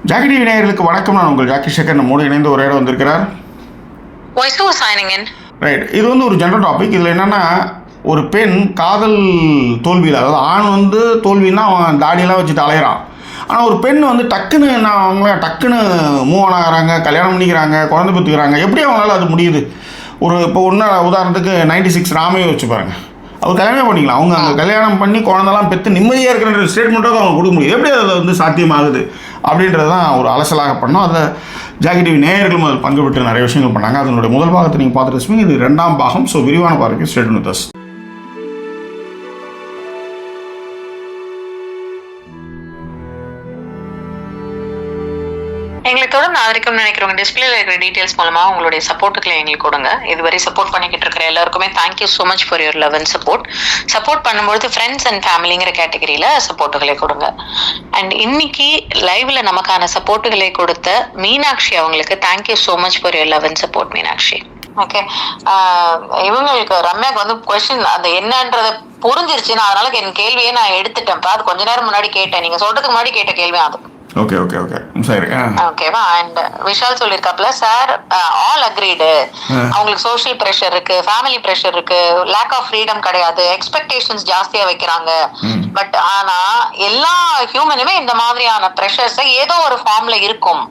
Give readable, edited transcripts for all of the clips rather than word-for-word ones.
Jackie TV நேயர்களுக்கு வணக்கம். நான் உங்கள் ஜாக்கி சேகர். நம்மோடு இணைந்து ஒரு இடம் வந்திருக்கிறார். ரைட், இது வந்து ஒரு ஜென்ரல் டாபிக். இதில் என்னென்னா, ஒரு பெண் காதல் தோல்வியில், அதாவது ஆண் தோல்வின்னா அவன் தாடியெல்லாம் வச்சுட்டு அலையிறான். ஆனால் ஒரு பெண் டக்குன்னு அவங்கள டக்குன்னு மூவ் ஆன் ஆகிறாங்க, கல்யாணம் பண்ணிக்கிறாங்க, குழந்தை பெற்றுக்கிறாங்க. எப்படி அவங்களால அது முடியுது? இப்போ உதாரணத்துக்கு 96 ராமையை வச்சு பாருங்கள். அவர் கல்யாணம் பண்ணிக்கலாம். அவங்க அங்கே கல்யாணம் பண்ணி குழந்தெல்லாம் பெற்று நிம்மதியாக இருக்கிற ஸ்டேட்மெண்ட்டாக அவங்க கொடுக்க முடியும். எப்படி அதில் சாத்தியமாகுது அப்படின்றது தான் ஒரு அலசலாக பண்ணோம். அதில் ஜாக்கி டிவி நேயர்களும் அதில் பங்கு பெற்று நிறைய விஷயங்கள் பண்ணாங்க. அதனுடைய முதல் பாகத்தை நீங்கள் பார்த்துட்டு, இது 2ஆம் பாகம். ஸோ விரிவான பாருங்க. State with us. எங்களை தொடர்ந்து ஆதரிக்கும் நினைக்கிறவங்க டிஸ்பிளேல இருக்கிற டீடைல்ஸ் மூலமா உங்களுடைய சப்போர்ட்டுகளை எங்களுக்கு கொடுங்க. இதுவரை சப்போர்ட் பண்ணிக்கிட்டு இருக்கிற எல்லாருக்குமே thank you so much for your love and support பண்ணும்போது ஃப்ரெண்ட்ஸ் அண்ட் ஃபேமிலிங்கிற கேட்டகரியில சப்போர்ட்டுகளை கொடுங்க. அண்ட் இன்னைக்கு லைவ்ல நமக்கான சப்போர்ட்டுகளை கொடுத்த மீனாட்சி அவங்களுக்கு thank you so much for your love and support Meenakshi. Okay, இவங்களுக்கு ரம்யாவுக்கு கொஸ்டின் அந்த என்னன்றத புரிஞ்சிருச்சு. நான் அதனால என் கேள்வியே நான் எடுத்துட்டேன். அது கொஞ்ச நேரம் முன்னாடி கேட்டேன். நீங்க சொல்றதுக்கு முன்னாடி கேட்ட கேள்வி அது. ஓகே ஓகே ஓகே சரி. ஓகேவா? அண்ட் விஷால் சொல்லிருக்காப்ல, சார் ஆல் அக்ரீடு. அவங்களுக்கு சோஷியல் பிரஷர் இருக்கு, ஃபேமிலி பிரஷர் இருக்கு, லேக் ஆஃப் ஃப்ரீடம் கிடையாது, எக்ஸ்பெக்டேஷன்ஸ் ஜாஸ்தியா வைக்கிறாங்க. பட் ஆனா எல்லா ஹியூமனுமே இந்த மாதிரியான பிரஷர்ஸ் ஏதோ ஒரு ஃபார்ம்ல இருக்கும்.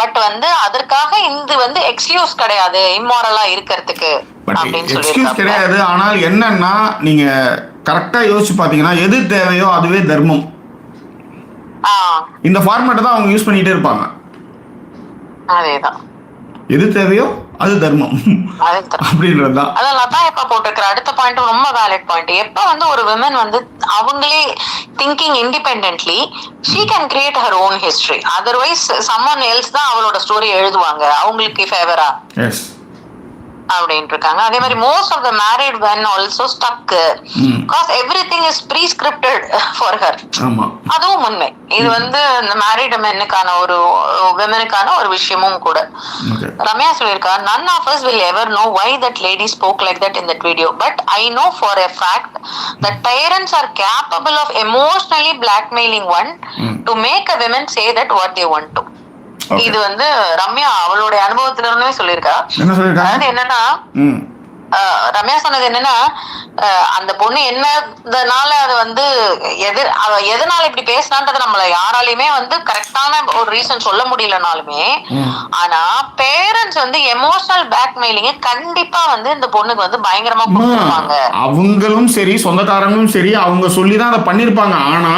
பட் அதற்காக இது எக்ஸ்கியூஸ் கிடையாது இம்மாரலா இருக்கிறதுக்கு அப்படின்னு சொல்லி கிடையாது. ஆனால் என்னன்னா, நீங்க கரெக்டா யோசிச்சு பாத்தீங்கன்னா, எது தேவையோ அதுவே தர்மம். இந்த ஃபார்மேட்டை தான் அவங்க யூஸ் பண்ணிட்டே இருப்பாங்க. அதேதான், எது தேவையோ அது தர்மம் அப்படின்றது தான். அதான் லதா எப்ப போட்டிருக்கிற அடுத்த பாயிண்ட் ரொம்ப வேலிட் பாயிண்ட். எப்ப ஒரு விமன் அவங்களே thinking independently, she can create her own history. otherwise someone else தான் அவளோட ஸ்டோரி எழுதுவாங்க அவங்களுக்கு ஃபேவரா அப்படின்ட்டு இருக்காங்க. அதே மாதிரி most of the married men also stuck because everything is prescripted for her. அதுவும் உண்மை. இது இந்த மேரிட் மென்னுக்கான ஒரு விமனுக்கான ஒரு விஷயமும் கூட. ரம்யா சொல்லியிருக்கா, none of us will ever know why that lady spoke like that in that video, but I know for a fact that parents are capable of emotionally blackmailing one to make a woman say that what they want to. இது ரம்யா அவளுடைய அனுபவத்துல இருந்தே சொல்லியிருக்கா. அதாவது என்னன்னா, ரம்யா சொன்னது என்னன்னா, அந்த பொண்ணு என்னதுனால அது எதனால இப்படி பேசினான்றத நம்மள யாராலையுமே கரெக்டான ஒரு ரீசன் சொல்ல முடியலனாலுமே, ஆனா பேரண்ட்ஸ் எமோஷனல் பிளாக்மெயிலிங்க கண்டிப்பா இந்த பொண்ணுக்கு பயங்கரமா கொடுத்துருப்பாங்க. அவங்களும் சரி, சொந்தக்காரங்களும் சரி, அவங்க சொல்லிதான் அதை பண்ணிருப்பாங்க. ஆனா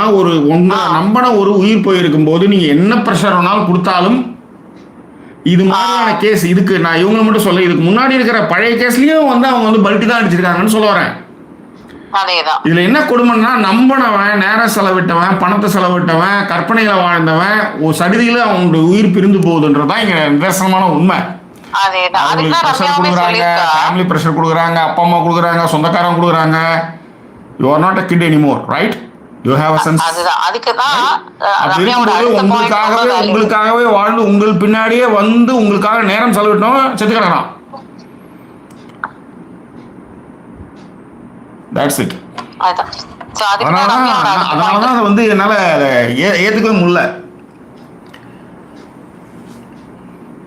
உங்களை நம்பின ஒரு உயிர் போயிருக்கும் போது நீங்க என்ன பிரஷர் வேணாலும் கொடுத்தாலும், இது மாதிரியான கேஸ் இதுக்கு நான் இவங்களை மட்டும் சொல்ல, இதுக்கு முன்னாடி இருக்கிற பழைய கேஸ்லயும் அவங்க பல்ட்டி தான் அடிச்சிருக்காங்கன்னு சொல்ல வரேன். இதுல என்ன கொடுமைன்னா, நம்பினவன், நேரம் செலவிட்டவன், பணத்தை செலவிட்டவன், கற்பனையில வாழ்ந்தவன் ஒரு சடிதியில அவங்களுடைய உயிர் பிரிந்து போகுதுன்றதுதான் இங்க நிதர்சனமான உண்மை. பிரஷர் கொடுக்குறாங்க, ஃபேமிலி பிரஷர் கொடுக்குறாங்க, அப்பா அம்மா கொடுக்குறாங்க, சொந்தக்காரங்க கொடுக்குறாங்க. You are not a kid anymore, right? You have a sense. உங்களுக்காகவே வாழ்ந்து உங்கள் பின்னாடியே உங்களுக்காக நேரம் செலவிட்டோம் செத்து கிடக்கலாம். That's it. அதனாலதான் அதை என்னால ஏத்துக்கவே முடியல.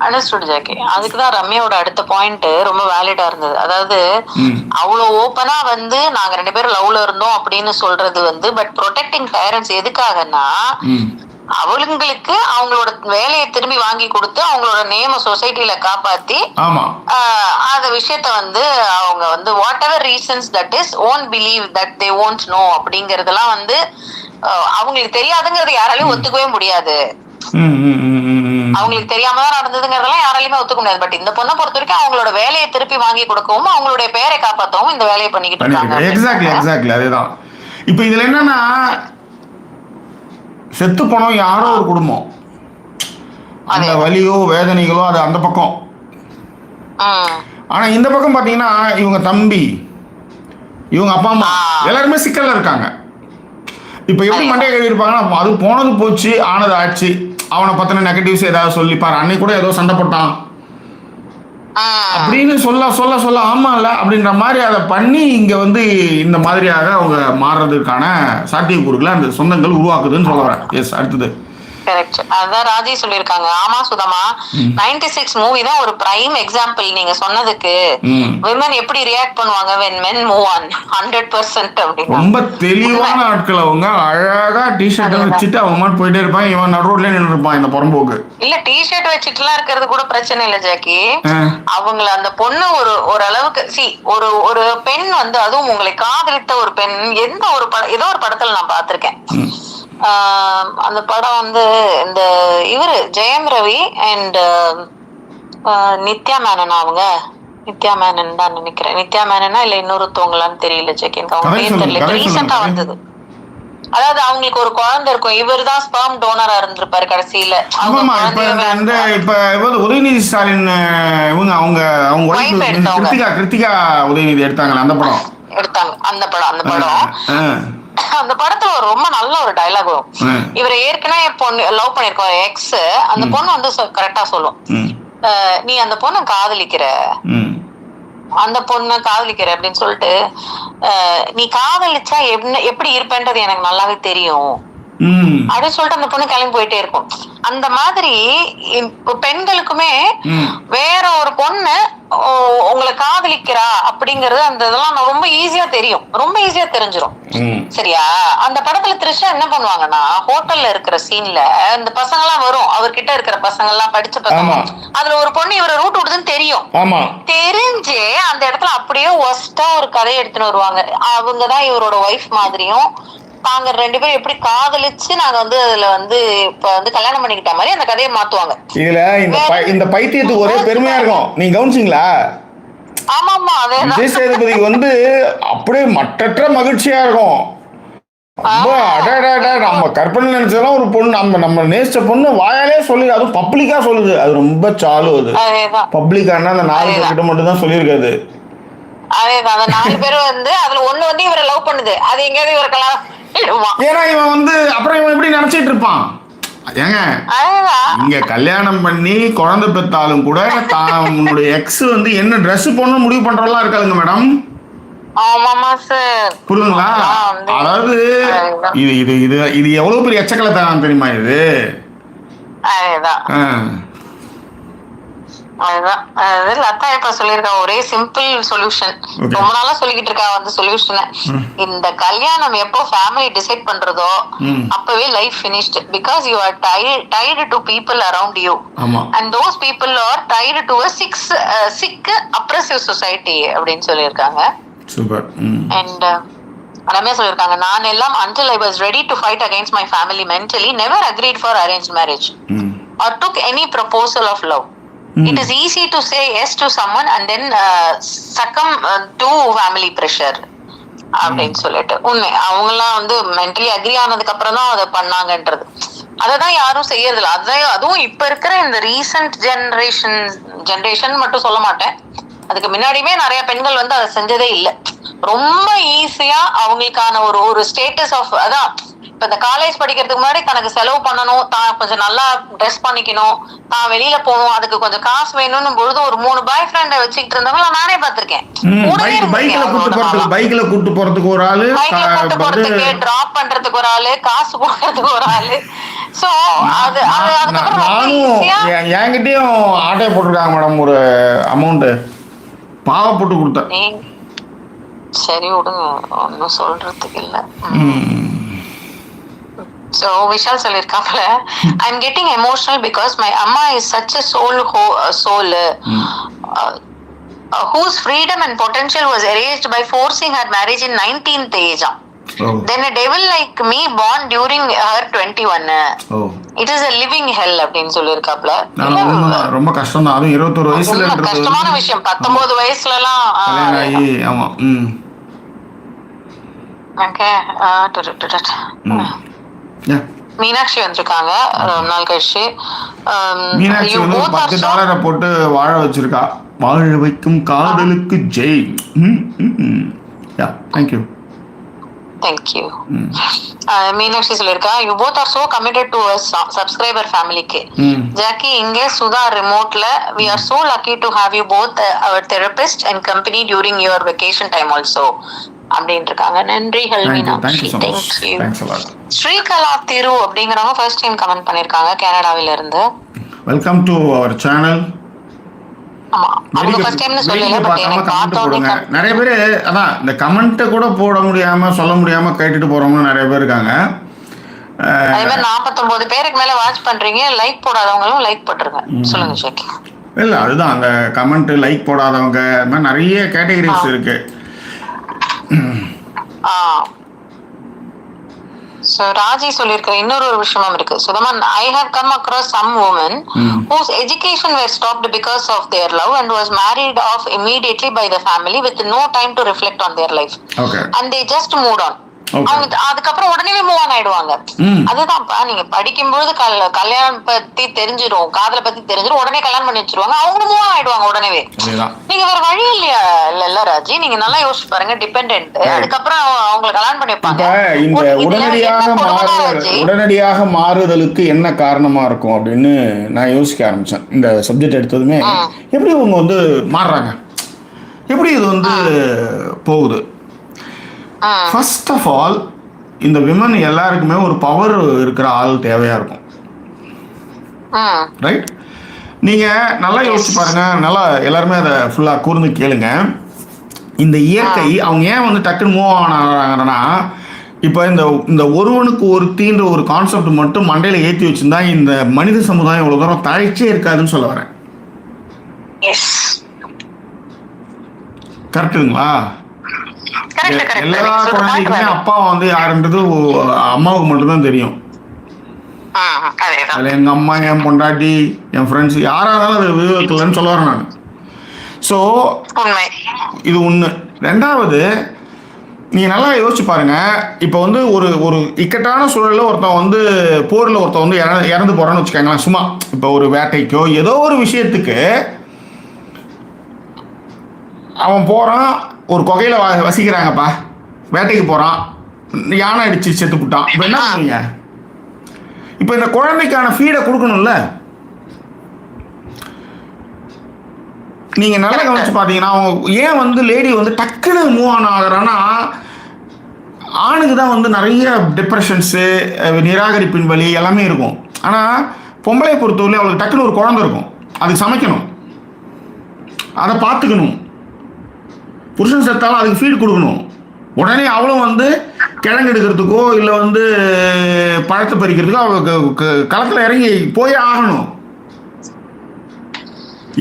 Understood Jackie. அதுக்குதான் ரம்யாவோட அடுத்த பாயிண்ட் ரொம்ப வேலிடா இருந்தது. அதாவது அவ்வளவு ஓப்பனா நாங்க 2 பேரும் லவ்ல இருந்தோம் அப்படின்னு சொல்றது பட் ப்ரொடெக்டிங் பேரண்ட்ஸ் எதுக்காகன்னா, அவங்களுக்கு அவங்களோட வேலையை திரும்பி வாங்கி கொடுத்து அவங்களோட நேம சொசைட்டில காப்பாத்தி அந்த விஷயத்த அவங்க what ever reasons that is won't believe that they won't no அப்படிங்கறதெல்லாம் அவங்களுக்கு தெரியாதுங்கிறது யாராலையும் ஒத்துக்கவே முடியாது. அவங்களுக்கு தெரியாம தான் நடந்ததுங்கிறதெல்லாம் யாராலையுமே ஒத்துக்க முடியாது. பட் இந்த பொண்ணை பொறுத்த வரைக்கும் அவங்களோட வேலையை திருப்பி வாங்கி கொடுக்கவும் அவங்களுடைய பேரை காப்பாற்றவும் இந்த வேலையை பண்ணிக்கிட்டு இருக்காங்க. எக்ஸாக்ட்லி அதேதான். இப்ப இதுல என்னன்னா, செத்து போனோம் யாரோ ஒரு குடும்பம், அந்த வலியோ வேதனைகளோ அது அந்த பக்கம். ஆனா இந்த பக்கம் பாத்தீங்கன்னா, இவங்க தம்பி, இவங்க அப்பா அம்மா எல்லாருமே சிக்கல்ல இருக்காங்க. இப்ப எப்படி மண்டைய கழுவி இருப்பாங்கன்னா, அது போனது போச்சு, ஆனது ஆச்சு, அவனை பத்தின நெகட்டிவ்ஸ் ஏதாவது சொல்லிப்பாரு, அன்னைக்கு கூட ஏதோ சண்டை போட்டான் அப்படின்னு சொல்ல சொல்ல சொல்ல ஆமா இல்ல அப்படின்ற மாதிரி அதை பண்ணி இங்க இந்த மாதிரியாக அவங்க மாறுறதுக்கான சாத்தியக்கூறுகளை அந்த சொந்தங்கள் உருவாக்குதுன்னு சொல்ல வரேன். எஸ், அடுத்தது கரெக்ட். அதான் ராஜி சொல்லிருக்காங்க. ஆமா சுதமா, 96 மூவி தான் ஒரு பிரைம் எக்ஸாம்பிள் நீங்க சொன்னதுக்கு. விமன் எப்படி ரியாக்ட் பண்ணுவாங்க when men move on 100% அப்படினா. ரொம்ப தெளிவான ஆட்கள் அவங்க. அழகா டி-ஷர்ட் வச்சிட்டு அவங்க மட்டும் போயிட்டே இருப்பாங்க. இவன் நடு ரோட்ல நின்னு இருப்பான் இந்த புறம்போக்கு. இல்ல டி-ஷர்ட் வச்சிட்டுலாம் இருக்கிறது கூட பிரச்சனை இல்ல ஜாக்கி. அவங்கள அந்த பொண்ணு ஒரு அளவுக்கு ஒரு பெண் வந்து, அதுவும் உங்களை காதலித்த ஒரு பெண், எந்த ஒரு ஏதோ ஒரு படத்துல நான் பார்த்திருக்கேன். அந்த படம் வந்து இந்த இவரு ஜெயம் ரவி அண்ட் நித்யா மேனன். அவங்க நித்யா மேனன் தான் நினைக்கிறேன். நித்யா மேனனா இல்ல இன்னொருத்தவங்களான்னு தெரியல ஜெக், எனக்கு அவங்க பேர் தெரியல. ரீசெண்டா வந்தது. அதாவது அவங்களுக்கு ஒரு குழந்தை இருக்கும். இவர் தான் ஸ்பெர்ம் டோனரா இருந்திருப்பாரு கடைசியில. இப்ப உதயநிதி ஸ்டாலின் இவங்க அவங்க கிருத்திகா உதயநிதி எடுத்தாங்க அந்த படம். அந்த படத்துல ரொம்ப நல்ல ஒரு டயலாக் வரும். இவரை ஏற்கனவே பொண்ணு லவ் பண்ணிருக்க எக்ஸ், அந்த பொண்ணு வந்து கரெக்டா சொல்லும், நீ அந்த பொண்ணை காதலிக்கிற, அந்த பொண்ணை காதலிக்கிற அப்படின்னு சொல்லிட்டு, நீ காதலிச்சா எப்படி இருப்பேன்றது எனக்கு நல்லாவே தெரியும் அப்படின்னு சொல்லிட்டு அந்த பொண்ணு கிளம்பி போயிட்டே இருக்கும். அந்த மாதிரி பெண்களுக்குமே வேற ஒரு பொண்ணு உங்களை காதலிக்கிறா அப்படிங்கறது அந்த இதெல்லாம் ரொம்ப ஈஸியா தெரியும், ரொம்ப ஈஸியா தெரிஞ்சிடும். சரியா? அந்த படத்துல த்ரிஷா என்ன பண்ணுவாங்கன்னா, ஹோட்டல்ல இருக்கிற சீன்ல இந்த பசங்க எல்லாம் வரும், அவர்கிட்ட இருக்கிற பசங்க எல்லாம் படிச்ச பசங்க, அதுல ஒரு பொண்ணு இவரை ரூட் விடுதுன்னு தெரியும். தெரிஞ்சு அந்த இடத்துல அப்படியே ஒஸ்டா ஒரு கதையை எடுத்துன்னு வருவாங்க. அவங்கதான் இவரோட ஒய்ஃப் மாதிரியும், நாங்க 2 பேரும் எப்படி காதலிச்சு நாங்க வந்து அதுல வந்து இப்ப வந்து கல்யாணம் பண்ணிக்கிட்ட மாதிரி அந்த கதையை மாத்துவாங்க. இதுல இந்த பைத்தியத்துக்கு ஒரே பெருமையா இருக்கும், நீங்க கவனிச்சீங்களா? ஆமாமா, அதே விஜய் சேதுபதிக்கு வந்து அப்படியே மட்டற்ற மகிழ்ச்சியா இருக்கும். நம்ம கற்பனை நினைச்சதெல்லாம் ஒரு பொண்ணு, நம்ம நேசிச்ச பொண்ணு வாயாலே சொல்லி, அதுவும் பப்ளிக்கா சொல்லுது. அது ரொம்ப சாலு. அது பப்ளிக்கானா அந்த 4 பேர்கிட்ட மட்டும் தான் சொல்லியிருக்காது. அதேதான், அந்த 4 பேரும் வந்து அதுல ஒண்ணு வந்து இவரை லவ் பண்ணுது, அது எங்கேயாவது இவருக்கெல்லாம். ஏன்னா இவன் வந்து அப்புறம் இவன் எப்படி நினைச்சிட்டு இருப்பான், ஏங்க இங்க கல்யாணம் பண்ணி குழந்தை பெற்றாலும் கூட உன்னுடைய எக்ஸ் வந்து என்ன ட்ரெஸ் போடணும் முடிவு பண்றதெல்லாம் இருக்காதுங்க மேடம். புரியுதுங்களா? அதாவது இது இது இது இது எவ்வளவு பெரிய எச்சக்கலை தான் தெரியுமா இது? அதுதான் லதா இப்ப சொல்லிருக்கா ஒரே சிம்பிள் சொல்யூஷன். ரொம்ப நாளா சொல்லிக்கிட்டு இருக்கா அந்த சொல்யூஷனை. இந்த கல்யாணம் எப்போ ஃபேமிலி டிசைட் பண்றதோ அப்பவே life finished. Because you are tied to people around you and those people are tied to a sick oppressive society அப்படின்னு சொல்லியிருக்காங்க. சூப்பர். அண்ட் ரம்யா சொல்லியிருக்காங்க, நான் எல்லாம் until I was ready to fight against my family mentally, never agreed for arranged marriage or took any proposal of love. It is easy to say yes to someone and then succumb to family pressure அப்படின்னு சொல்லிட்டு. உண்மை, அவங்க எல்லாம் வந்து mentally agri ஆனதுக்கு அப்புறம் தான் அதை பண்ணாங்கன்றது. அததான் யாரும் செய்யறதில்ல. அதுவும் இப்ப இருக்கிற இந்த ரீசன்ட் ஜெனரேஷன் மட்டும் சொல்ல மாட்டேன், அதுக்கு முன்னாடியுமே நிறைய பெண்கள் வந்து அதை செஞ்சதே இல்லை. ரொம்ப ஈஸியா அவங்களுக்கான ஒரு ஸ்டேட்டஸ் ஆஃப், அதான் இப்ப இந்த காலேஜ் படிக்கிறதுக்கு முன்னாடி தனக்கு செலவு பண்ணணும், தான் கொஞ்சம் நல்லா ட்ரெஸ் பண்ணிக்கணும், தான் வெளியில போகணும், அதுக்கு கொஞ்சம் காசு வேணும்னு பொழுது ஒரு 3 பாய் ஃப்ரெண்ட வச்சுக்கிட்டு இருந்தவங்க நானே பாத்திருக்கேன். பைக்ல கூட்டு போறதுக்கு ஒரு ஆளு, கூட்டு போறதுக்கு டிராப் பண்றதுக்கு ஒரு ஆளு, காசு போடுறதுக்கு ஒரு ஆளு. சோ அது என்கிட்டயும் ஆட்டோ போட்டுருக்காங்க மேடம், ஒரு அமௌண்ட் பாவ போட்டு கொடுத்தேன். சரி விடுங்க, ஒன்னும் சொல்றதுக்கு இல்ல. So Vishal சொல்லிருக்காப்ல, I'm getting emotional because my amma is such a soul whose freedom and potential was erased by forcing her marriage in 19th age. Then a devil like me born during her 21. It is a living hell அப்படின்னு சொல்லிருக்காப்ல. ரொம்ப கஷ்டம் தான். அது 21 வயசுல கஷ்டமான விஷயம். 19 வயசுல எல்லாம் ஆமா. ஓகே. மீனாட்சி வந்திருக்காங்க நாள் கழிச்சு. மீனாட்சி வந்து $10 போட்டு வாழ வச்சிருக்கா. வாழ வைக்கும் காதலுக்கு ஜெய். தேங்க்யூ. மீனாட்சி சொல்லிருக்கா, you both are so committed to us subscriber family-க்கு. ஜாக்கி இங்க Sudha ரிமோட்ல, we are so lucky to have you both our therapist and company during your vacation time also அப்படின்னு இருக்காங்க. நன்றி Meenakshi. Thank you. Thanks a lot. Srikala திரு அப்படிங்கிறவங்க first time comment பண்ணிருக்காங்க கனடாவில இருந்து. Welcome to our channel. ஆமா, அவங்க ஃபர்ஸ்ட் டைம்னு சொல்லல, பட் எனக்கு பார்த்தோனே நிறைய பேர் அதான் இந்த கமெண்ட் கூட போட முடியாம சொல்ல முடியாம கேட்டுட்டு போறவங்க நிறைய பேர் இருக்காங்க. அதே மாதிரி 49 பேருக்கு மேல வாட்ச் பண்றீங்க, லைக் போடாதவங்களும் லைக் போட்டுருங்க. சொல்லுங்க ஷேக். இல்ல அதுதான் அந்த கமெண்ட் லைக் போடாதவங்க மாதிரி நிறைய கேட்டகரிஸ் இருக்கு. So Raji சொல்லிருக்கிற இன்னொரு விஷயமும் இருக்கு. சுதமன், I have come across some women whose education were stopped because of their love and was married off immediately by the family with no time to reflect on their life. Okay. And they just moved on. அவங்க அதுக்கப்புறம் உடனே move on ஆயிடுவாங்க. அதுதான்ப்பா, நீங்க படிக்கும்போது கல்யாணம் பத்தி தெரிஞ்சிடும், காதலை பத்தி தெரிஞ்சிடும், உடனே கல்யாணம் பண்ணி வச்சிருவாங்க, அவங்களும் மூவ் ஆன் ஆயிடுவாங்க உடனே. நீங்க வேற வழி இல்லையா? இல்ல ராஜி, நீங்க நல்லா யோசிச்சு பாருங்க. டிபெண்டன்ட், அதுக்கப்புறம் அவங்களை கல்யாணம் பண்ணி வைப்பாங்க. இந்த உடனடியாக மாறுதலுக்கு என்ன காரணமா இருக்கும் அப்படின்னு நான் யோசிக்க ஆரம்பிச்சேன். இந்த சப்ஜெக்ட் எடுத்ததுமே எப்படி இவங்க வந்து மாறுறாங்க, எப்படி இது வந்து போகுது. ஃபர்ஸ்ட் ஆஃப் ஆல், இந்த விமன் எல்லாருக்குமே ஒரு பவர் இருக்கிற ஆள் தேவையா இருக்கும். ரைட்? நீங்க நல்லா யோசிச்சு பாருங்க, நல்லா எல்லாருமே அதை ஃபுல்லா கூர்ந்து கேளுங்க. இந்த இயற்கை அவங்க ஏன் வந்து டக்குன்னு மூவ் ஆனாங்கன்னா, இப்போ இந்த ஒருவனுக்கு ஒருத்தின்ற ஒரு கான்செப்ட் மட்டும் மண்டையில ஏற்றி வச்சிருந்தா இந்த மனித சமுதாயம் இவ்வளவு தூரம் தழைச்சே இருக்காதுன்னு சொல்ல வரேன். கரெக்டுங்களா? எல்லா குழந்தைக்குமே அப்பா வந்து யாருன்றது அம்மாவுக்கு மட்டும்தான் தெரியும். அதுல எங்க அம்மா, என் பொண்டாட்டி, என் ஃப்ரெண்ட்ஸ் யாரா இருந்தாலும் அது விவேகத்துலன்னு சொல்ல வரேன் நான். ஸோ இது ஒண்ணு. ரெண்டாவது, நீங்க நல்லா யோசிச்சு பாருங்க. இப்போ வந்து ஒரு இக்கட்டான சூழல்ல ஒருத்தன் வந்து போர்ல ஒருத்தன் வந்து இறந்து போறான்னு வச்சுக்கோங்களேன். சும்மா இப்போ ஒரு வேட்டைக்கோ ஏதோ ஒரு விஷயத்துக்கு அவன் போறான், ஒரு குகையில வசிக்கிறாங்கப்பா, வேட்டைக்கு போறான், யானை அடிச்சு செத்து புட்டான். இப்ப என்ன பண்ணுவீங்க? இப்ப இந்த குழந்தைக்கான ஃபீடை கொடுக்கணும்ல. நீங்க நல்லா கவனிச்சு பாத்தீங்கன்னா, ஏன் வந்து லேடி வந்து டக்குன்னு மூவ் ஆன் ஆகுறான்னா, ஆணுக்கு தான் வந்து நிறைய டிப்ரெஷன்ஸு, நிராகரிப்பின் வலி எல்லாமே இருக்கும். ஆனா பொம்பளை பொறுத்தவரை அவளுக்கு டக்குன்னு ஒரு குழந்தை இருக்கும், அதுக்கு சமைக்கணும், அதை பார்த்துக்கணும். புருஷன் செத்தாலும் அதுக்கு ஃபீட் கொடுக்கணும். உடனே அவளும் வந்து கிழங்கு எடுக்கிறதுக்கோ இல்லை வந்து பழத்தை பறிக்கிறதுக்கோ அவளுக்கு களத்தில் இறங்கி போய் ஆகணும்.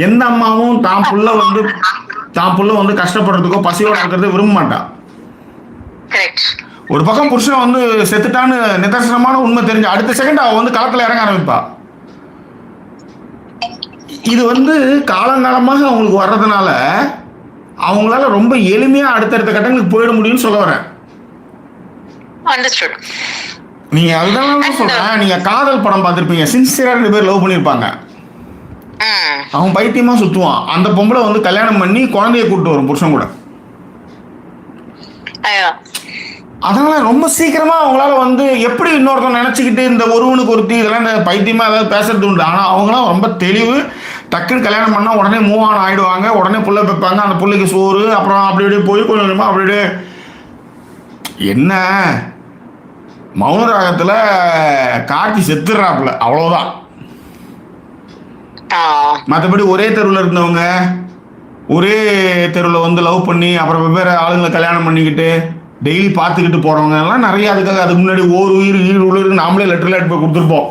எந்த அம்மாவும் தான் புள்ள வந்து கஷ்டப்படுறதுக்கோ பசியோட இருக்கிறது விரும்ப மாட்டான். ஒரு பக்கம் புருஷன் வந்து செத்துட்டான்னு நிதர்சனமான உண்மை தெரிஞ்ச அடுத்த செகண்ட் அவ வந்து களத்தில் இறங்க ஆரம்பிப்பா. இது வந்து காலங்காலமாக அவங்களுக்கு வர்றதுனால அவங்களால ரொம்ப எளிமையா அடுத்தடுத்த கட்டங்களுக்கு போயிட முடியும்னு சொல்ல வரேன். நீங்க அதுதான் சொல்றேன். நீங்க காதல் படம் பார்த்திருப்பீங்க, சின்சியரா 2 பேர் லவ் பண்ணிருப்பாங்க. அவன் பைத்தியமா சுத்துவான், அந்த பொம்பளை வந்து கல்யாணம் பண்ணி குழந்தைய கூப்பிட்டு வரும் புருஷன் கூட. அதனால ரொம்ப சீக்கிரமா அவங்களால வந்து எப்படி இன்னொருத்தன் நினைச்சுக்கிட்டு இந்த ஒருவனுக்கு ஒருத்தி இதெல்லாம் இந்த பைத்தியமா ஏதாவது பேசுறது உண்டு. ஆனா அவங்களாம் ரொம்ப தெளிவு. டக்குன்னு கல்யாணம் பண்ணா உடனே மூவ் ஆன் ஆயிடுவாங்க, உடனே புள்ள வைப்பாங்க, அந்த புள்ளைக்கு சோறு, அப்புறம் அப்படி இப்படி போய் கொஞ்சம் கொஞ்சமா அப்படியே என்ன மௌனராகத்துல கார்த்தி செத்துடுறாப்புல, அவ்வளவுதான். மற்றபடி ஒரே தெருவில் இருந்தவங்க ஒரே தெருவில் வந்து லவ் பண்ணி அப்புறம் வெவ்வேறு ஆளுங்களை கல்யாணம் பண்ணிக்கிட்டு டெய்லி பார்த்துக்கிட்டு போறவங்க எல்லாம் நிறைய. அதுக்கு முன்னாடி ஓர் உயிர் ஈடு உயிருக்கு நாமளே லெட்டர் போய் கொடுத்துருப்போம்.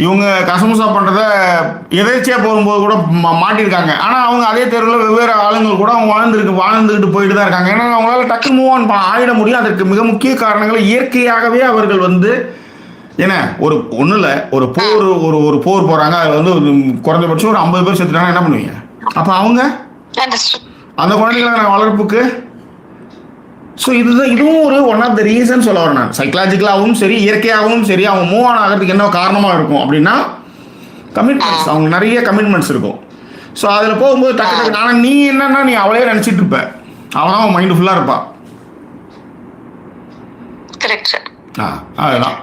இவங்க கசமுசா பண்றத எதேச்சியா போகும்போது கூட மாட்டிருக்காங்க. ஆனா அவங்க அதே தெருவில் வெவ்வேறு ஆளுங்கள் கூட அவங்க வாழ்ந்துக்கிட்டு போயிட்டு தான் இருக்காங்க. ஏன்னா அவங்களால டக்கு மூவ் ஆன் ஆயிட முடியும். அதற்கு மிக முக்கிய காரணங்கள் இயற்கையாகவே அவர்கள் வந்து ஏன்னா ஒன்றும் இல்லை, ஒரு போர் போறாங்க, அது வந்து குறைஞ்சபட்சம் ஒரு 50 பேர் செத்துட்டாங்கன்னா என்ன பண்ணுவீங்க? அப்ப அவங்க அந்த குழந்தைகளை வளர்ப்புக்கு. ஸோ இதுவும் ஒரு ஒன் ஆஃப் த ரீசன் சொல்ல வரேன் நான். சைக்கலாஜிக்கலாகவும் சரி இயற்கையாகவும் சரி அவங்க மூவ் ஆன் ஆகிறதுக்கு என்ன காரணமாக இருக்கும் அப்படின்னா கமிட்மெண்ட்ஸ். அவங்க நிறைய கமிட்மெண்ட்ஸ் இருக்கும். ஸோ அதில் போகும்போது டக்கு ஆனால் நீ என்னன்னா நீ அவளே நினச்சிட்டு இருப்ப, அவதான் அவன் மைண்டு ஃபுல்லாக இருப்பா. அதுதான்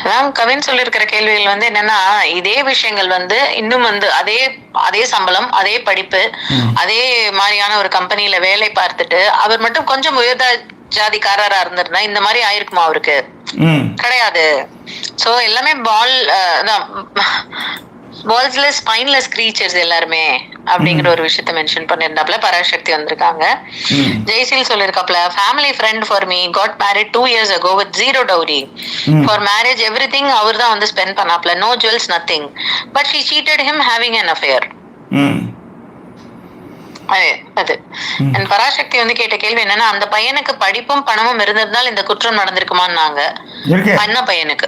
அதான் கவின் சொல்லியிருக்கிற கேள்விகள் வந்து என்னன்னா, இதே விஷயங்கள் வந்து இன்னும் வந்து அதே சம்பளம், அதே படிப்பு, அதே மாதிரியான ஒரு கம்பெனில வேலை பார்த்துட்டு அவர் மட்டும் கொஞ்சம் ஜாதிக்காரரா இருந்திருந்தா இந்த மாதிரி ஆயிருக்குமா அவருக்கு? கிடையாது. சோ எல்லாமே பால்ஸ்லெஸ் ஸ்பைன்லெஸ் கிரீச்சர்ஸ் எல்லாருமே அப்படிங்கிற ஒரு விஷயத்த மென்ஷன் பண்ணிருந்தாப்ல. பராசக்தி வந்திருக்காங்க. ஜெய்சீல் சொல்லிருக்காப்ல, family friend for me, got married 2 years ago with zero dowry. For marriage everything அவர் தான் வந்து ஸ்பெண்ட் பண்ணாப்ல. No jewels, nothing. But she cheated him having an affair. அது பராசக்தி வந்து கேட்ட கேள்வி என்னன்னா, அந்த பையனுக்கு படிப்பும் பணமும் இருந்திருந்தால் இந்த குற்றம் நடந்திருக்குமான்னாங்க. பண்ண பையனுக்கு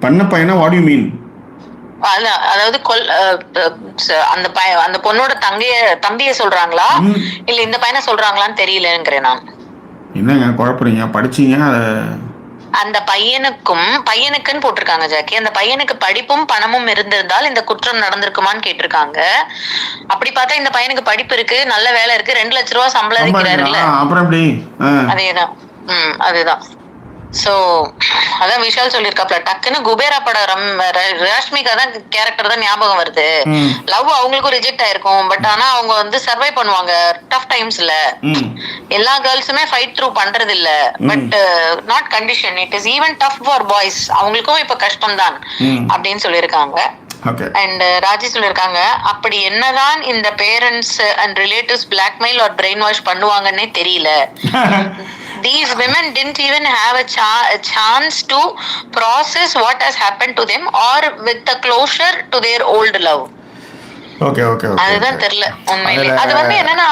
பண்ண பையனா? What you mean? அதாவது அந்த பொண்ணோட தம்பிய சொல்றாங்களா இல்ல இந்த பையனை சொல்றாங்களான்னு தெரியலங்கிறேன் நான். என்னங்க குழப்பறீங்க? படிச்சீங்க. அந்த பையனுக்குன்னு போட்டிருக்காங்க ஜாக்கி. அந்த பையனுக்கு படிப்பும் பணமும் இருந்திருந்தால் இந்த குற்றம் நடந்திருக்குமான்னு கேட்டிருக்காங்க. அப்படி பார்த்தா இந்த பையனுக்கு படிப்பு இருக்கு, நல்ல வேலை இருக்கு, 2 லட்சம் ரூபாய் சம்பளம் இருக்கிறாருல்ல. அதேதான். அதுதான். சோ அதான் விஷால் சொல்லிருக்காப்ல, டக்குன்னு குபேரா படம் ரஷ்மிகா தான் கேரக்டர் தான் ஞாபகம் வருது. லவ் அவங்களுக்கும் ரிஜெக்ட் ஆயிருக்கும், பட் ஆனா அவங்க வந்து சர்வை பண்ணுவாங்க டஃப் டைம்ஸ்ல. எல்லா கேர்ள்ஸுமே ஃபைட் த்ரூ பண்றது இல்ல, but not condition, it is even tough for boys, அவங்களுக்கும் இப்ப கஷ்டம் தான் அப்படின்னு சொல்லியிருக்காங்க. அண்ட் ராஜி சொல்லிருக்காங்க, அப்படி என்னதான் இந்த parents and relatives blackmail or brainwash பண்ணுவாங்கன்னே தெரியல. These women didn't even have a chance to process what has happened to them or with the closure to their old love. Okay. அதுதான் தெரியல உண்மையிலே. அது வந்து என்னன்னா,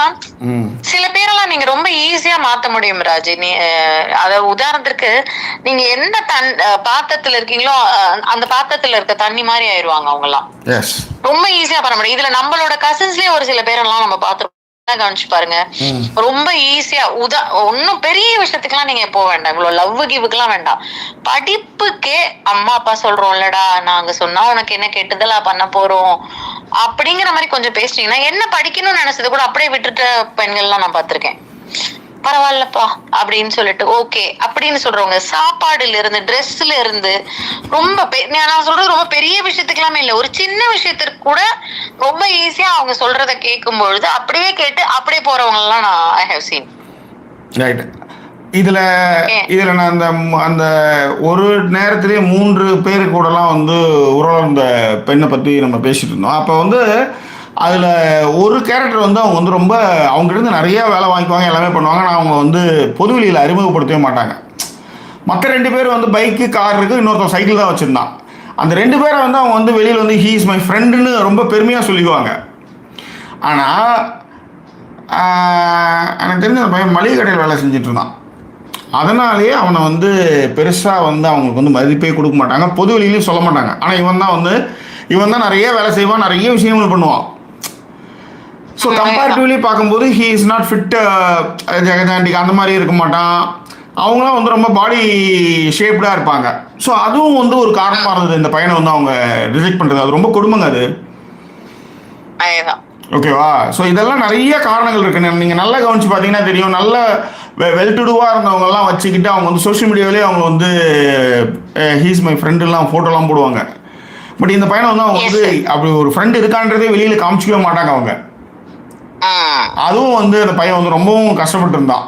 சில பேரெல்லாம் நீங்க ரொம்ப ஈஸியா மாத்த முடியும் ராஜி. அத உதாரணத்துக்கு, நீங்க எந்த பாத்திரத்துல இருக்கீங்களோ அந்த பாத்திரத்துல இருக்க தண்ணி மாதிரி ஆயிருவாங்க அவங்க எல்லாம். ரொம்ப ஈஸியா பண்ண முடியும். இதுல நம்மளோட கசின்ஸ்லயே ஒரு சில பேரெல்லாம் நம்ம பாத்துருப்போம். கவனிச்சு பாருங்க, ரொம்ப ஈஸியா ஒன்னும் பெரிய விஷயத்துக்குலாம் நீங்க போக வேண்டாம், இவ்வளவு லவ் கிவுக்குலாம் வேண்டாம். படிப்புக்கே அம்மா அப்பா சொல்றோம்லடா, நாங்க சொன்னா உனக்கு என்ன கெட்டுதலா பண்ண போறோம் அப்படிங்கிற மாதிரி கொஞ்சம் பேசிட்டீங்கன்னா, என்ன படிக்கணும்னு நினைச்சது கூட அப்படியே விட்டுட்ட பெண்கள்லாம் நான் பாத்திருக்கேன். பரவாயில்லப்பா அப்படின்னு சொல்லிட்டு ஓகே அப்படின்னு சொல்றவங்க, சாப்பாடுல இருந்து ட்ரெஸ்ல இருந்து ரொம்ப நான் சொல்றது ரொம்ப பெரிய விஷயத்துக்கு எல்லாமே இல்ல, ஒரு சின்ன விஷயத்திற்கு கூட ரொம்ப ஈஸியா அவங்க சொல்றத கேட்கும் பொழுது அப்படியே கேட்டு அப்படியே போறவங்க எல்லாம் நான் ஐ ஹேவ் சீன். ரைட். இதுல நான் அந்த ஒரு நேரத்திலேயே 3 பேரு கூடலாம் வந்து உறவுந்த பெண்ணை பத்தி நம்ம பேசிட்டு இருந்தோம். அப்ப வந்து அதில் ஒரு கேரக்டர் வந்து அவங்க வந்து ரொம்ப அவங்ககிட்ட நிறைய வேலை வாங்கிக்குவாங்க, எல்லாமே பண்ணுவாங்க. ஆனால் அவங்க வந்து பொதுவெளியில் அறிமுகப்படுத்தவே மாட்டாங்க. மற்ற 2 பேர் வந்து பைக்கு கார் இருக்குது, இன்னொருத்தர் சைக்கிள் தான் வச்சுருந்தான். அந்த 2 பேரை வந்து அவங்க வந்து வெளியில் வந்து ஹீ இஸ் மை ஃப்ரெண்டுன்னு ரொம்ப பெருமையாக சொல்லிக்குவாங்க. ஆனால் எனக்கு தெரிஞ்ச அந்த பையன் மளிகை கடையில் வேலை செஞ்சுட்டு இருந்தான். அதனாலேயே அவனை வந்து பெருசாக வந்து அவங்களுக்கு வந்து மதிப்பே கொடுக்க மாட்டாங்க, பொதுவெளியிலையும் சொல்ல மாட்டாங்க. ஆனால் இவன் தான் நிறைய வேலை செய்வான், நிறைய விஷயங்கள் பண்ணுவான். ஸோ கம்பேரிட்டிவ்லி பார்க்கும்போது ஹீ இஸ் நாட் ஃபிட் ஜெகஜாண்டிக்கு அந்த மாதிரி இருக்க மாட்டான். அவங்களாம் வந்து ரொம்ப பாடி ஷேப்டாக இருப்பாங்க. ஸோ அதுவும் வந்து ஒரு காரணமாக இருந்தது இந்த பையனை வந்து அவங்க ரிஜெக்ட் பண்ணுறது. அது ரொம்ப கொடுமைங்க அது. ஓகேவா? ஸோ இதெல்லாம் நிறைய காரணங்கள் இருக்கு. நீங்கள் நல்லா கவனிச்சு பார்த்தீங்கன்னா தெரியும். நல்ல வெல் டு டூவாக இருந்தவங்கெல்லாம் வச்சுக்கிட்டு அவங்க வந்து சோஷியல் மீடியாவிலேயே அவங்க வந்து ஹீஸ் மை ஃப்ரெண்டுலாம் ஃபோட்டோலாம் போடுவாங்க. பட் இந்த பையனை வந்து அவங்க வந்து அப்படி ஒரு ஃப்ரெண்டு இருக்கான்றதே வெளியில் காமிச்சிக்கவே மாட்டாங்க அவங்க. அதுவும் வந்து அந்த பையன் வந்து ரொம்பவும் கஷ்டப்பட்டு இருந்தான்.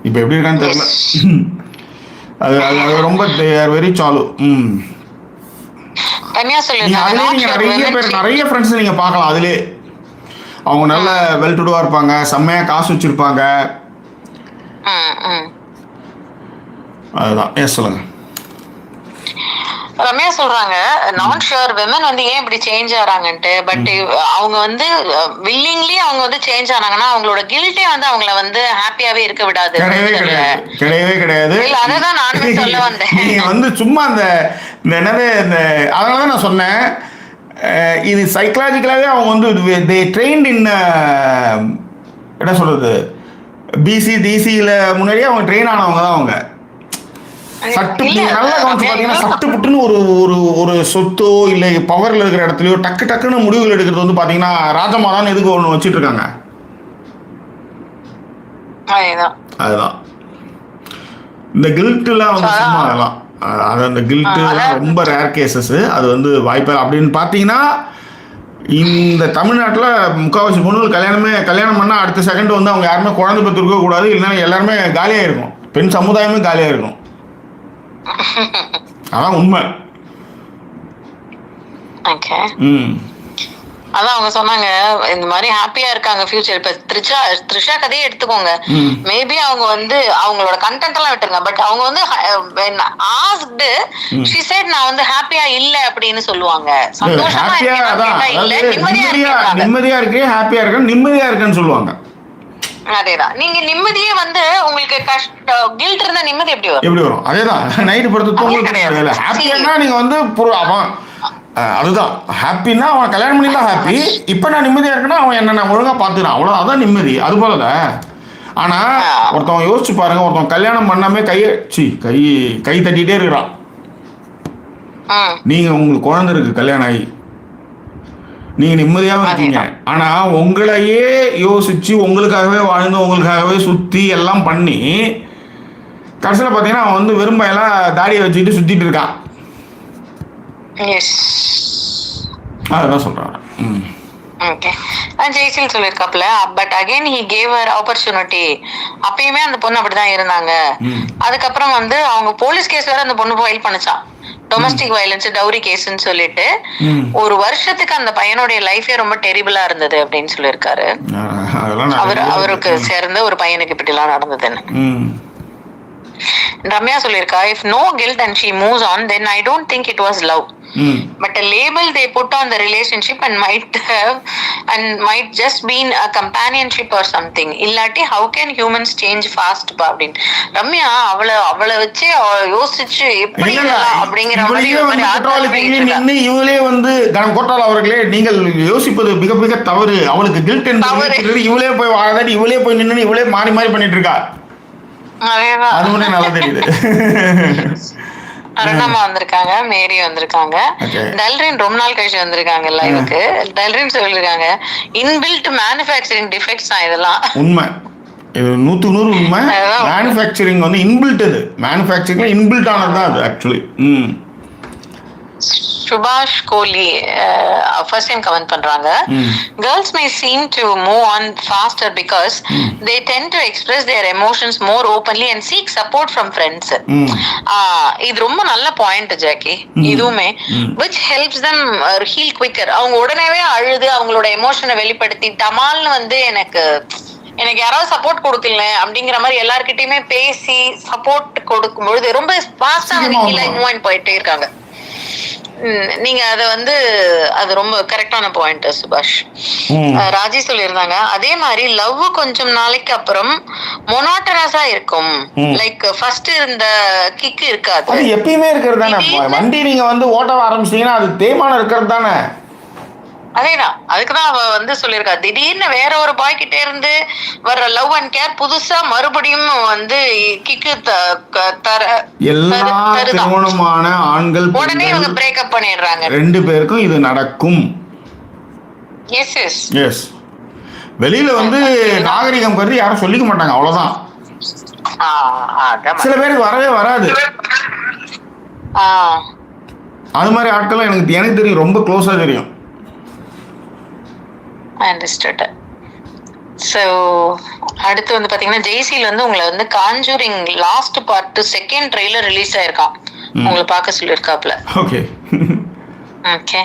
இப்போ எப்படி இருக்கான்னு தெரியல. அது ரொம்ப வெரி சாலு. நிறைய ஃப்ரெண்ட்ஸ் நீங்க பார்க்கலாம். அதுலேயே அவங்க நல்ல வெல் டு டூவா இருப்பாங்க, செம்மையா காசு வச்சிருப்பாங்க. அதுதான். ஏன் சொல்லுங்க. ரம்யா சொல்றாங்க, நாட் ஷுர் விமன் வந்து ஏன் இப்படி சேஞ்ச் ஆறாங்கன்ட்டு. பட் அவங்க வந்து வில்லிங்லி அவங்க வந்து சேஞ்ச் ஆனாங்கன்னா அவங்களோட கில்ட்டே வந்து அவங்கள வந்து ஹாப்பியாவே இருக்க விடாது. கிடையவே கிடையாது. அததான் நானுமே சொல்ல வந்தேன். நீங்க வந்து சும்மா அந்த என்னது அதனாலதான் நான் சொன்னேன், இது சைக்கலாஜிக்கலாவே அவங்க வந்து தே ட்ரெயின்ட் இன் என்ன சொல்றது, பிசி டிசியில முன்னாடியே அவங்க ட்ரெயின் ஆனவங்க தான் அவங்க. சட்டு நல்லா கவனிச்சு பார்த்தீங்கன்னா சட்டு புட்டுன்னு ஒரு சொத்தோ இல்லை பவர்ல இருக்கிற இடத்துலயோ டக்கு டக்குன்னு முடிவுகள் எடுக்கிறது வந்து பார்த்தீங்கன்னா ராஜமா தான் எதுக்கு ஒன்று வச்சுட்டு இருக்காங்க. அதுதான் இந்த கில்ட்லாம் வந்து சும்மா அதெல்லாம் அது அந்த கில்ட்டு ரொம்ப ரேர் கேசஸ். அது வந்து வாய்ப்பு அப்படின்னு பார்த்தீங்கன்னா இந்த தமிழ்நாட்டில் முக்கால்வாசி பொண்ணுகள் கல்யாணம் பண்ணால் அடுத்த செகண்ட் வந்து அவங்க யாருமே குழந்தை பெற்றுருக்க கூடாது, இல்லைன்னா எல்லாருமே காலியாக இருக்கும், பெண் சமுதாயமே காலியாக இருக்கும். அதான் உண்மை. அதான் அவங்க சொன்னாங்க இந்த மாதிரி ஹாப்பியா இருக்காங்க ஃபியூச்சர். இப்ப த்ரிஷா கதையே எடுத்துக்கோங்க. மேபி அவங்க வந்து அவங்களோட கண்டென்ட் எல்லாம் விட்டுருங்க, பட் அவங்க வந்து ஆஸ்க்டு ஷி செட் நான் வந்து ஹாப்பியா இல்ல அப்படின்னு சொல்லுவாங்க. சந்தோஷமா நிம்மதியா இருக்கு, ஹாப்பியா இருக்கு, நிம்மதியா இருக்குன்னு சொல்லுவாங்க. அதேதான். நீங்க நிம்மதியே வந்து உங்களுக்கு கில்ட் இருந்தா நிம்மதி எப்படி வரும்? அதேதான். நைட்டு படுத்து தூங்க ஹாப்பியா நீங்க வந்து அதுதான் ஹாப்பின்னா அவன் கல்யாணம் பண்ணி தான் ஹாப்பி. இப்போ நான் நிம்மதியாக இருக்குன்னா அவன் என்ன ஒழுங்காக பார்த்துக்கிறான், அவ்வளோ அதான் நிம்மதி. அது போல. ஆனால் ஒருத்தவன் யோசிச்சு பாருங்க, ஒருத்தவன் கல்யாணம் பண்ணாமே கை தட்டிகிட்டே இருக்கிறான். நீங்கள் உங்களுக்கு குழந்தை இருக்கு, கல்யாணம் ஆகி நீங்கள் நிம்மதியாகவும் இருக்கீங்க. ஆனால் உங்களையே யோசிச்சு உங்களுக்காகவே வாழ்ந்து உங்களுக்காகவே சுற்றி எல்லாம் பண்ணி கடைசியில் பார்த்தீங்கன்னா அவன் வந்து வெறும்பையெல்லாம் தாடியை வச்சுக்கிட்டு சுற்றிட்டு இருக்கான். அதான் சொல்றாங்க. ஓகே, ஜெய்சில் சொல்லிருக்காப்ல. But again he gave her opportunity. அப்பயுமே அந்த பொண்ணு அப்படிதான் இருந்தாங்க. அதுக்கப்புறம் வந்து அவங்க போலீஸ் கேஸ் வேற அந்த பொண்ணு ஃபைல் பண்ணுச்சான், டொமஸ்டிக் வயலன்ஸ் டவுரி கேஸ்ன்னு சொல்லிட்டு. ஒரு வருஷத்துக்கு அந்த பையனுடைய லைஃபே ரொம்ப டெரிபிளா இருந்தது அப்படின்னு சொல்லியிருக்காரு. அவருக்கு சேர்ந்த ஒரு பையனுக்கு இப்படி எல்லாம் நடந்ததுன்னு ரம்யா சொல்லியிருக்கா. If no guilt and she moves on, then I don't think it was love. But a label they put on the relationship and might just been a companionship or something. இல்லாட்டி how can humans change fast அப்படின்னு ரம்யா அவளை வச்சு யோசிச்சு எப்படி அப்படிங்கிற மாதிரி இவங்களே வந்து கோட்டால் அவர்களே நீங்கள் யோசிப்பது மிக மிக தவறு. அவளுக்கு கில்ட் என்பது இவளே போய் வாழாட்டி இவளே போய் நின்று இவளே மாறி மாறி பண்ணிட்டு இருக்கா. அது ஒண்ணே நல்லா தெரியுது. அருணம்மா வந்திருக்காங்க, மேரி வந்திருக்காங்க, டல்ரின் ரொம்ப நாள் கழிச்சு வந்திருக்காங்க லைவுக்கு. டல்ரின் சொல்லிருக்காங்க இன்பில்ட் மேனுஃபேக்சரிங் டிஃபெக்ட்ஸ் தான் இதெல்லாம். உண்மை, 100% உண்மை. மேனுஃபேக்சரிங் வந்து இன்பில்ட், அது மேனுஃபேக்சரிங்ல இன்பில்ட் ஆனது தான் அது ஆக்சுவலி. சுபாஷ் கோலி ஃபர்ஸ்ட் டைம் கமெண்ட் பண்றாங்க. Girls may seem to move on faster because they tend to express their emotions more openly and seek support from friends. இது ரொம்ப நல்ல பாயிண்ட் ஜாக்கி. இதுவுமே which helps them heal quicker. அவங்க உடனேவே அழுது அவங்களோட எமோஷனை வெளிப்படுத்தி டமால்னு வந்து எனக்கு யாராவது சப்போர்ட் கொடுக்கல அப்படிங்கிற மாதிரி எல்லார்கிட்டயுமே பேசி சப்போர்ட் கொடுக்கும்பொழுது ரொம்ப ஃபாஸ்டா மூவ் போயிட்டே இருக்காங்க. நீங்க அத வந்து அது ரொம்ப கரெக்டான பாயிண்ட் சுபாஷ். ராஜி சொல்லியிருந்தாங்க அதே மாதிரி லவ் கொஞ்சம் நாளைக்கு அப்புறம் மொனோட்டனஸா இருக்கும். லைக் ஃபர்ஸ்ட் இருந்த கிக் இருக்காது. அது எப்பயுமே இருக்கிறது தானே. வண்டி நீங்க வந்து ஓட்ட ஆரம்பிச்சீங்கன்னா அது தேய்மானம் இருக்கிறது தானே. அதேதான். அதுக்குதான் அவ வந்து சொல்லியிருக்கா திடீர்னு வேற ஒரு பாய் கிட்ட இருந்து வர்ற லவ் அண்ட் கேர் புதுசா மறுபடியும் வந்து கிக்கு திருமணமான ஆண்கள் உடனே இவங்க பிரேக்கப் பண்ணிடுறாங்க. ரெண்டு பேருக்கும் இது நடக்கும். Yes yes yes. வெளியில வந்து நாகரிகம் கருதி யாரும் சொல்லிக்க மாட்டாங்க, அவ்வளவுதான். சில பேருக்கு வரவே வராது. அது மாதிரி ஆட்கள் எனக்கு தெரியும், ரொம்ப க்ளோஸா தெரியும். ஸோ அடுத்து வந்து பாத்தீங்கன்னா ஜெய்சில் வந்து உங்களை வந்து conjuring last part second trailer release ஆயிருக்கான், உங்களை பார்க்க சொல்லியிருக்காப்ல. Okay okay.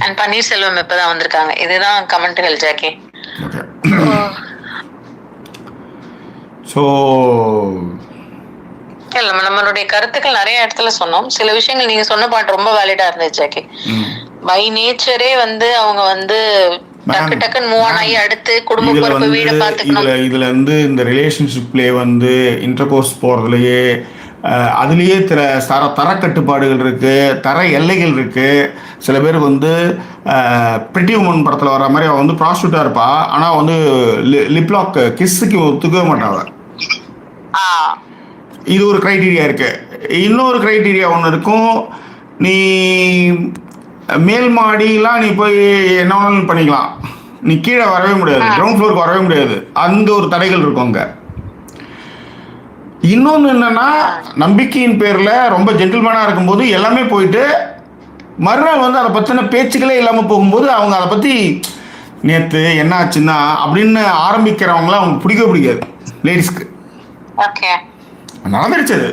அண்ட் பன்னீர்செல்வம் இப்பதான் வந்திருக்காங்க. இதுதான் கமெண்ட்கள் ஜாக்கி. ஸோ இல்ல நம்மளுடைய கருத்துக்கள் நிறைய இடத்துல சொன்னோம். சில விஷயங்கள் நீங்க சொன்ன பாட்டு ரொம்ப வேலிடா இருந்துச்சு ஜாக்கி. பை நேச்சரே வந்து அவங்க வந்து இதுல வந்து இந்த ரிலேஷன்ஷிப்லயே வந்து இன்டர்கோர்ஸ் போறதுலயே அதுலயே தர கட்டுப்பாடுகள் இருக்கு, தர எல்லைகள் இருக்கு. சில பேர் வந்து பிரிட்டி உமன் படத்துல வர மாதிரி அவ வந்து ப்ராஸ்டியூட்டா இருப்பா, ஆனா வந்து லிப்லாக் கிஸ்ஸுக்கு ஒத்துக்கவே மாட்டாங்க. இது ஒரு கிரைட்டீரியா இருக்கு. இன்னொரு கிரைட்டீரியா ஒன்று இருக்கும். நீ மேல் மாடிலாம் நீ போய் என்ன வேணாலும் பண்ணிக்கலாம், நீ கீழே வரவே முடியாது, கிரவுண்ட் ஃப்ளோருக்கு வரவே முடியாது. அந்த ஒரு தடைகள் இருக்கும் அங்க. இன்னொன்று என்னன்னா, நம்பிக்கையின் பேர்ல ரொம்ப ஜென்டில்மேனா இருக்கும்போது எல்லாமே போயிட்டு மறுநாள் வந்து அதை பற்றின பேச்சுக்களே இல்லாமல் போகும்போது அவங்க அதை பற்றி நேற்று என்ன ஆச்சுன்னா அப்படின்னு ஆரம்பிக்கிறவங்களாம் அவங்க பிடிக்காது லேடிஸ்க்கு. நடந்துடுச்சு அது.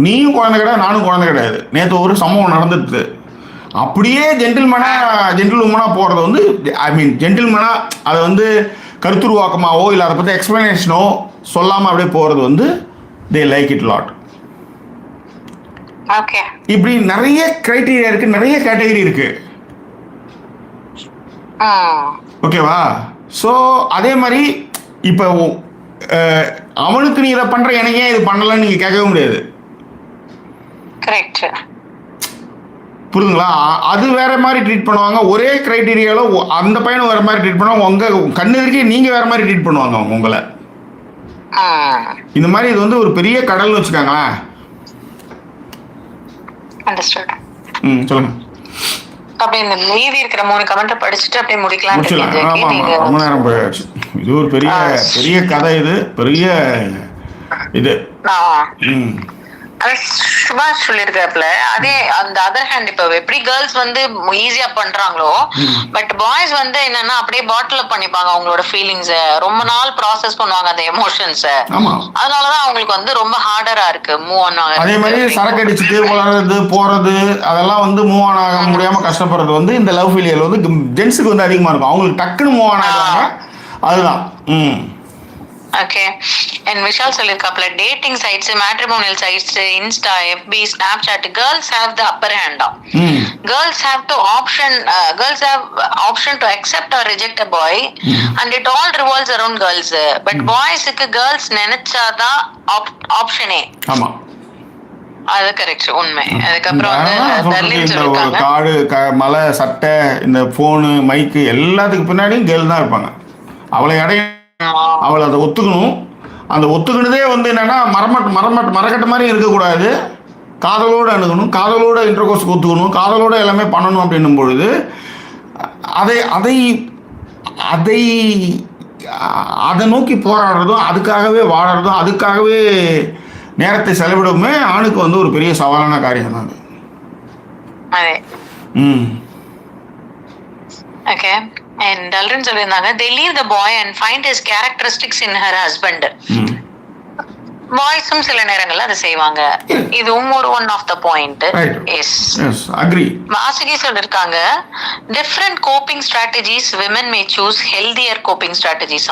நீயும் குழந்தை கிடையாது, நானும் குழந்தை கிடையாது. நேற்று ஒரு சம்பவம் நடந்துடுது. அப்படியே ஜென்டில் உமனாக போகிறது வந்து ஜென்டில்மேனாக அதை வந்து கருத்துருவாக்கமாவோ இல்லை அதை பற்றி எக்ஸ்பிளனேஷனோ சொல்லாமல் அப்படியே போகிறது வந்து தே லைக் இட் லாட். இப்படி நிறைய கிரைட்டீரியா இருக்கு, நிறைய கேட்டகரி இருக்கு. ஓகேவா? ஸோ அதே மாதிரி இப்போ அவனுக்கு நீ இதை பண்ற எனக்கு ஏன் இது பண்ணலன்னு நீங்க கேட்கவே முடியாது. புரியுதுங்களா? அது வேற மாதிரி ட்ரீட் பண்ணுவாங்க. ஒரே கிரைட்டீரியால அந்த பையனும் வேற மாதிரி ட்ரீட் பண்ணுவாங்க. உங்க கண்ணு இருக்கே நீங்க வேற மாதிரி ட்ரீட் பண்ணுவாங்க அவங்க உங்களை. இந்த மாதிரி இது வந்து ஒரு பெரிய கடல்னு வச்சுக்காங்களேன். சொல்லுங்க. அப்படியே இந்த மீதி இருக்கிற 3 கமெண்ட் படிச்சுட்டு அப்படியே முடிக்கலாம். ரொம்ப நேரம் போயாச்சு. இது ஒரு பெரிய பெரிய கதை. இது பெரிய இது. சுபாஷ் சொல்லிருக்காப்ல. அதே அந்த அதர் ஹேண்ட் இப்ப எப்படி கேர்ள்ஸ் வந்து ஈஸியா பண்றாங்களோ, பட் பாய்ஸ் வந்து என்னன்னா அப்படியே பாட்டில் அப் பண்ணிப்பாங்க அவங்களோட ஃபீலிங்ஸ். ரொம்ப நாள் ப்ராசஸ் பண்ணுவாங்க அந்த எமோஷன்ஸ். அதனாலதான் அவங்களுக்கு வந்து ரொம்ப ஹார்டரா இருக்கு மூவ் ஆன் ஆக. அதே மாதிரி சரக்கு அடிச்சுட்டு வளர்றது போறது அதெல்லாம் வந்து மூவ் ஆன் ஆக முடியாம கஷ்டப்படுறது வந்து இந்த லவ் ஃபெயிலியர் வந்து ஜென்ஸுக்கு வந்து அதிகமா இருக்கும். அவங்களுக்கு டக்குன்னு மூவ் ஆன் ஆகுவாங்க. அதுதான். ஓகே. அண்ட் விஷால் சொல்லிருக்காப்ல dating sites, matrimonial sites, Insta, FB, Snapchat, girls have the upper hand. Girls have option to accept or reject a boy and it all revolves around girls. But boys க்கு girls நினைச்சாதான் ஆப்ஷனே. ஆமா, அது correct, உண்மை. அதுக்கப்புறம் வந்து காடு மலை சட்டை இந்த போனு மைக்கு எல்லாத்துக்கு பின்னாடியும் கேர்ள் தான் இருப்பாங்க. அவளை அவளை அதை ஒத்துக்கணும். அந்த ஒத்துக்கினதே வந்து என்னன்னா மரக்கட்ட மாதிரி இருக்கக்கூடாது. காதலோடு அணுகணும், காதலோட இன்டர்கோர்ஸ் ஒத்துக்கணும், காதலோட எல்லாமே பண்ணணும் அப்படின்னும் பொழுது அதை நோக்கி போராடுறதும் அதுக்காகவே வாழறதும் அதுக்காகவே நேரத்தை செலவிடவுமே ஆணுக்கு வந்து ஒரு பெரிய சவாலான காரியம் தான் அது. ஓகே. And Dalrin சொல்லிருந்தாங்க they leave the boy and find his characteristics in her husband. பாய்ஸும் சில நேரங்கள்ல அதை செய்வாங்க. இதுவும் ஒரு one of the point. Yes, agree. Vasuki சொல்லிருக்காங்க different coping strategies women may choose healthier coping strategies.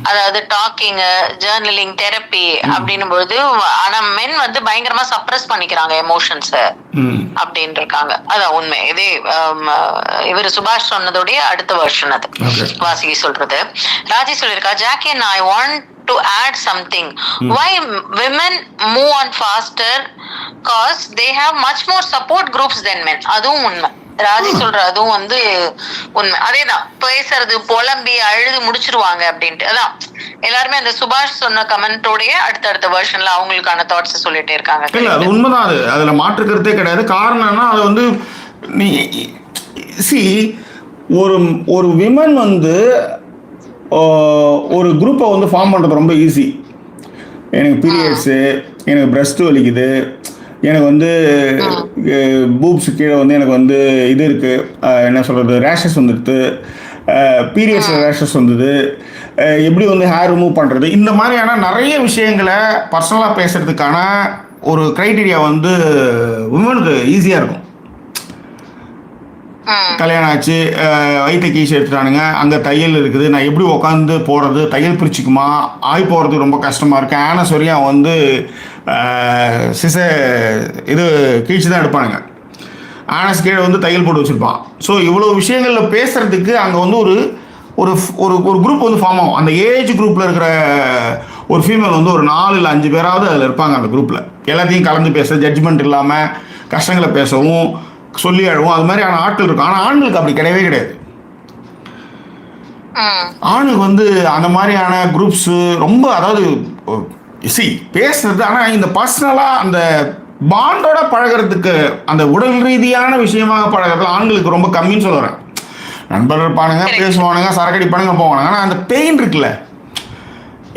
அதாவது டாக்கிங், ஜர்னலிங், தெரப்பி அப்படின்னும் போது ஆனா மென் வந்து பயங்கரமா சப்ரஸ் பண்ணிக்கிறாங்க எமோஷன்ஸ் அப்படின்னு இருக்காங்க. அதான் உண்மை. இதே இவர் சுபாஷ் சொன்னதோடைய அடுத்த வெர்ஷன் அது வாசுகி சொல்றது. ராஜி சொல்லிருக்கா Jackie and I want to add something. Why women move on faster? Cause they have much more support groups than men. அதுவும் உண்மை. ராஜி சொல்ற அதுவும் வந்து உண்மை. அதேதான், பேசுறது புலம்பி அழுது முடிச்சிருவாங்க அப்படின்ட்டு. அதான் எல்லாருமே அந்த சுபாஷ் சொன்ன கமெண்டோடைய அடுத்தடுத்த வெர்ஷன்ல அவங்களுக்கான தாட்ஸ் சொல்லிட்டே இருக்காங்க. இல்ல அது உண்மைதான். அது அதுல மாற்றுக்கிறதே கிடையாது. காரணம்னா அது வந்து நீ ஒரு விமன் வந்து ஒரு குரூப்பை வந்து ஃபார்ம் பண்ணுறது ரொம்ப ஈஸி. எனக்கு பீரியட்ஸு, எனக்கு பிரஸ்ட் வலிக்குது, எனக்கு வந்து பூப்ஸ் கீழே வந்து எனக்கு வந்து இது இருக்குது, என்ன சொல்கிறது, ரேஷஸ் வந்துடுது, பீரியட்ஸ் ரேஷஸ் வந்தது, எப்படி வந்து ஹேர் ரிமூவ் பண்ணுறது, இந்த மாதிரியான நிறைய விஷயங்களை பர்சனலாக பேசுகிறதுக்கான ஒரு க்ரைட்டீரியா வந்து விமனுக்கு ஈஸியாக இருக்கும். கல்யாணம் ஆச்சு, வயிற்று கீஸ் எடுத்துட்டானுங்க, அங்கே தையல் இருக்குது, நான் எப்படி உட்காந்து போகிறது, தையல் பிரிச்சுக்குமா, ஆய் போகிறதுக்கு ரொம்ப கஷ்டமாக இருக்கு, ஆனஸ் வரையும் அவன் வந்து இது கீழ்ச்சி தான் எடுப்பானுங்க, ஆனஸ் கீழே வந்து தையல் போட்டு வச்சுருப்பான். ஸோ இவ்வளோ விஷயங்களில் பேசுகிறதுக்கு அங்கே வந்து ஒரு ஒரு ஒரு குரூப் வந்து ஃபார்ம் ஆகும். அந்த ஏஜ் குரூப்பில் இருக்கிற ஒரு ஃபீமேல் வந்து ஒரு 4 இல்லை 5 பேராவது அதில் இருப்பாங்க. அந்த குரூப்பில் எல்லாத்தையும் கலந்து பேச, ஜட்ஜ்மெண்ட் இல்லாமல் கஷ்டங்களை பேசவும் சொல்லி அழுவோம், அது மாதிரியான ஆட்கள் இருக்கும். ஆனால் ஆண்களுக்கு அப்படி கிடையவே கிடையாது. ஆணுக்கு வந்து அந்த மாதிரியான குரூப்ஸு ரொம்ப, அதாவது பேசுறது, ஆனால் இந்த பர்சனலாக அந்த பாண்டோட பழகிறதுக்கு, அந்த உடல் ரீதியான விஷயமாக பழகிறது ஆண்களுக்கு ரொம்ப கம்மின்னு சொல்லுறேன். நண்பர்கள் இருப்பானுங்க, பேசுவானுங்க, சரக்கடிப்பானுங்க, போவானுங்க. ஆனால் அந்த பெயின் இருக்குல்ல,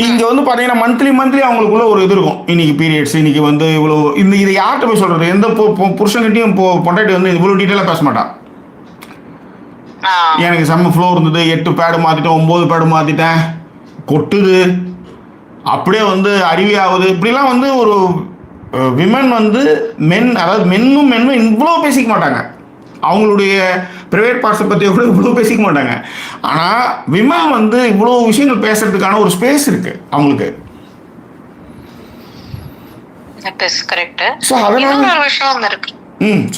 இங்க வந்து பாத்தீங்கன்னா மந்த்லி அவங்களுக்குள்ள ஒரு இது இருக்கும். இன்னைக்கு பீரியட்ஸ், இன்னைக்கு வந்து இவ்வளவு இதை யார்கிட்ட போய் சொல்றது? எந்த புருஷன்கிட்டயும் பொண்டாட்டி வந்து இவ்வளவு டீட்டெயிலா பேச மாட்டான். எனக்கு செம்ம ஃப்ளோ இருந்தது, 8 பேடு மாத்திட்டேன், 9 பேடு மாத்திட்டேன், கொட்டுது, அப்படியே வந்து அருவியாகுது, இப்படிலாம் வந்து ஒரு விமன் வந்து அதாவது மென்னும் இவ்வளோ பேசிக்க மாட்டாங்க. அவங்களுடைய ப்ரைவேட் பார்ட்ஸை பற்றி கூட இவ்வளோ பேசிக்க மாட்டாங்க. ஆனால் விமன் வந்து இவ்வளோ விஷயங்கள் பேசுறதுக்கான ஒரு ஸ்பேஸ் இருக்கு அவங்களுக்கு. ஸோ அதனால விஷயம் இருக்கு.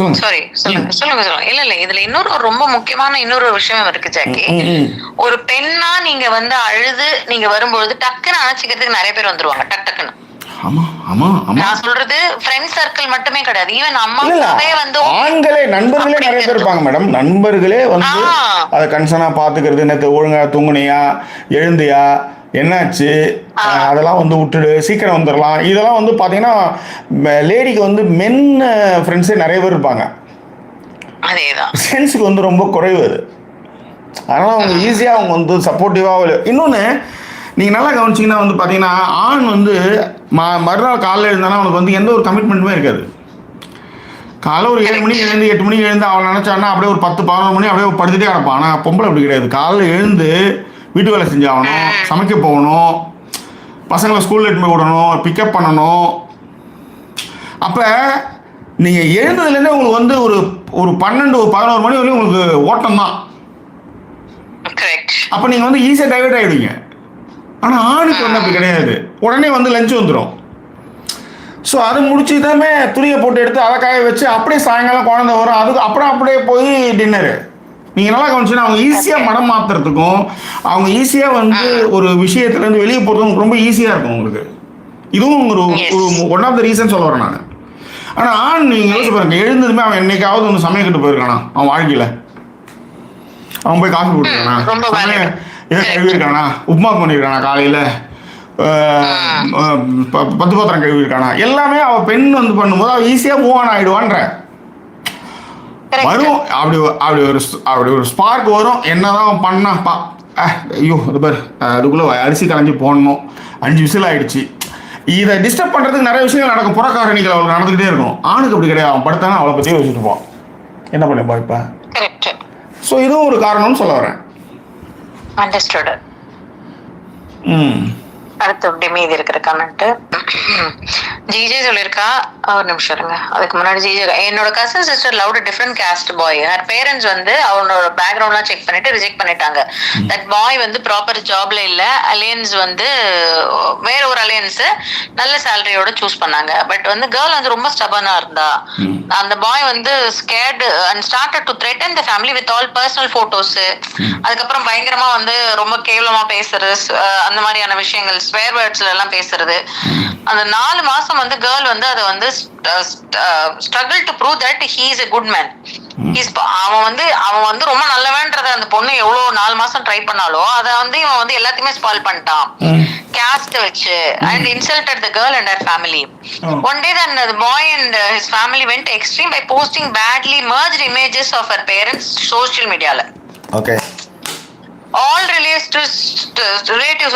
சொல்லுங்க. இல்ல இதுல ரொம்ப முக்கியமான இன்னொரு விஷயம் இருக்கு ஜாக்கி. ஒரு பெண்ணா நீங்க வந்து அழுது நீங்க வரும்பொழுது டக்குன்னு அணைச்சிக்கிறதுக்கு நிறைய பேர் வந்துருவாங்க. டக்குன்னு நான் சொல்றது ஃப்ரெண்ட் சர்க்கிள் மட்டுமே கிடையாது, ஈவன் அம்மாவே வந்து ஆண்களே நண்பர்களே நிறைய பேர் இருப்பாங்க மேடம். நண்பர்களே வந்து அதை கன்சர்னா பாத்துக்கிறது, நேற்று ஒழுங்கா தூங்குனியா, எழுந்தியா, என்னாச்சு, அதெல்லாம் வந்து விட்டுடு, சீக்கிரம் வந்துடலாம், இதெல்லாம் வந்து பாத்தீங்கன்னா லேடிக்கு வந்து மென் ஃப்ரெண்ட்ஸே நிறைய பேர் இருப்பாங்க. அதேதான் ஃப்ரெண்ட்ஸுக்கு வந்து ரொம்ப குறைவு அது. அதனால அவங்க ஈஸியா அவங்க வந்து சப்போர்ட்டிவா. இன்னொன்னு நீங்க நல்லா கவனிச்சிங்கன்னா வந்து பாத்தீங்கன்னா ஆண் வந்து மறுநாள் காலையில் எழுந்தானா அவனுக்கு வந்து எந்த ஒரு கமிட்மெண்ட்டுமே இருக்காது. காலைல ஒரு 7 மணிக்கு எழுந்து 8 மணிக்கு எழுந்து அவன் நினைச்சான்னா அப்படியே ஒரு 10-11 மணி அப்படியே படுத்துட்டே கிடப்பான். ஆனால் பொம்பளை அப்படி கிடையாது. காலைல எழுந்து வீட்டு வேலை செஞ்சாகணும், சமைக்க போகணும், பசங்களை ஸ்கூலில் எடுத்து போய் விடணும், பிக்கப் பண்ணணும். அப்போ நீங்கள் எழுந்ததுலேருந்தே உங்களுக்கு வந்து ஒரு 12-11 மணி வரையும் உங்களுக்கு ஓட்டம் தான். அப்போ நீங்கள் வந்து ஈஸியாக டைவர்ட் ஆகிடுவீங்க. ஆனால் ஆணுக்கு வந்து அப்படி கிடையாது. உடனே வந்து லஞ்ச் வந்துடும். ஸோ அது முடிச்சுதாமே துணியை போட்டு எடுத்து அதை காய வச்சு அப்படியே சாயங்காலம் குழந்தை வரும், அதுக்கு அப்புறம் அப்படியே போய் டின்னரு. நீங்கள் நல்லா கவனிச்சுன்னா அவங்க ஈஸியாக மனம் மாற்றுறதுக்கும் அவங்க ஈஸியாக வந்து ஒரு விஷயத்துலேருந்து வெளியே போகிறதுக்கும் ரொம்ப ஈஸியாக இருக்கும் உங்களுக்கு. இதுவும் ஒரு ஒன் ஆஃப் த ரீசன் சொல்ல வரேன் நான். ஆனால் ஆண் நீங்கள் யோசிச்சு பாருங்க, எழுந்ததுமே அவன் என்னைக்காவது வந்து சமையக்கிட்டு போயிருக்கானா அவன் வாழ்க்கையில்? அவன் போய் காசு போட்டுருக்கானா? இதை கழுவிருக்கானா? உப்புமா பண்ணியிருக்கானா? காலையில் 10 பாத்திரம் கழுவிருக்கானா? எல்லாமே அவள் பெண் வந்து பண்ணும்போது அவள் ஈஸியாக மூவ் ஆன் ஆகிடுவான்ற வரும். அப்படி ஒரு ஸ்பார்க் வரும். என்னதான் பண்ணாப்பா, ஐயோ அது பாரு அதுக்குள்ளே அரிசி கலைஞ்சி போடணும், 5 விசில் ஆகிடுச்சு. இதை டிஸ்டர்ப் பண்ணுறதுக்கு நிறைய விஷயங்கள் நடக்கும், புறக்காரணிகள் அவளுக்கு நடந்துக்கிட்டே இருக்கும். ஆணுக்கு அப்படி கிடையாது. அவன் படுத்தானா அவளை பற்றியே வச்சுட்டு போவான், என்ன பண்ணிப்பா இப்போ. ஸோ இதுவும் ஒரு காரணம்னு சொல்ல வரேன். அண்டர்ஸ்டுட். அடுத்து மீதி இருக்கிற கமெண்ட் ஜிஜே சொல்லியிருக்கா. ஒரு நிமிஷம் இருங்க, அதுக்கு முன்னாடி ஜிஜே, என்னோட cousin sister loved different caste boy. Her parents வந்து அவனோட பேக்ரவுண்ட்லாம் செக் பண்ணிட்டு ரிஜெக்ட் பண்ணிட்டாங்க. தட் பாய் வந்து ப்ராப்பர் ஜாப்ல இல்ல, அலையன்ஸ் வந்து வேற ஒரு அலையன்ஸ் நல்ல சேலரியோட சூஸ் பண்ணாங்க. பட் வந்து கேர்ள் வந்து ரொம்ப ஸ்டபனா இருந்தா. அந்த பாய் வந்து scared and started to threaten the family with all personal photos. அதுக்கப்புறம் பயங்கரமா வந்து ரொம்ப கேவலமா பேசுறது, அந்த மாதிரியான விஷயங்கள், ஸ்வேர் வேர்ட்ஸ்ல எல்லாம் பேசுறது. அந்த 4 மாசம் வந்து கேர்ள் வந்து அதை வந்து struggle to prove that he is a good man. அவன் வந்து ரொம்ப நல்லவன்றத அந்த பொண்ணு எவ்வளவு 4 மாசம் ட்ரை பண்ணாலோ அதை வந்து இவன் வந்து எல்லாத்தையுமே ஸ்பாயில் பண்ணிட்டான் caste வச்சு, and insulted the girl and her family. One day then the boy and his family went extreme by posting badly merged images of her parents social media. Okay. All relatives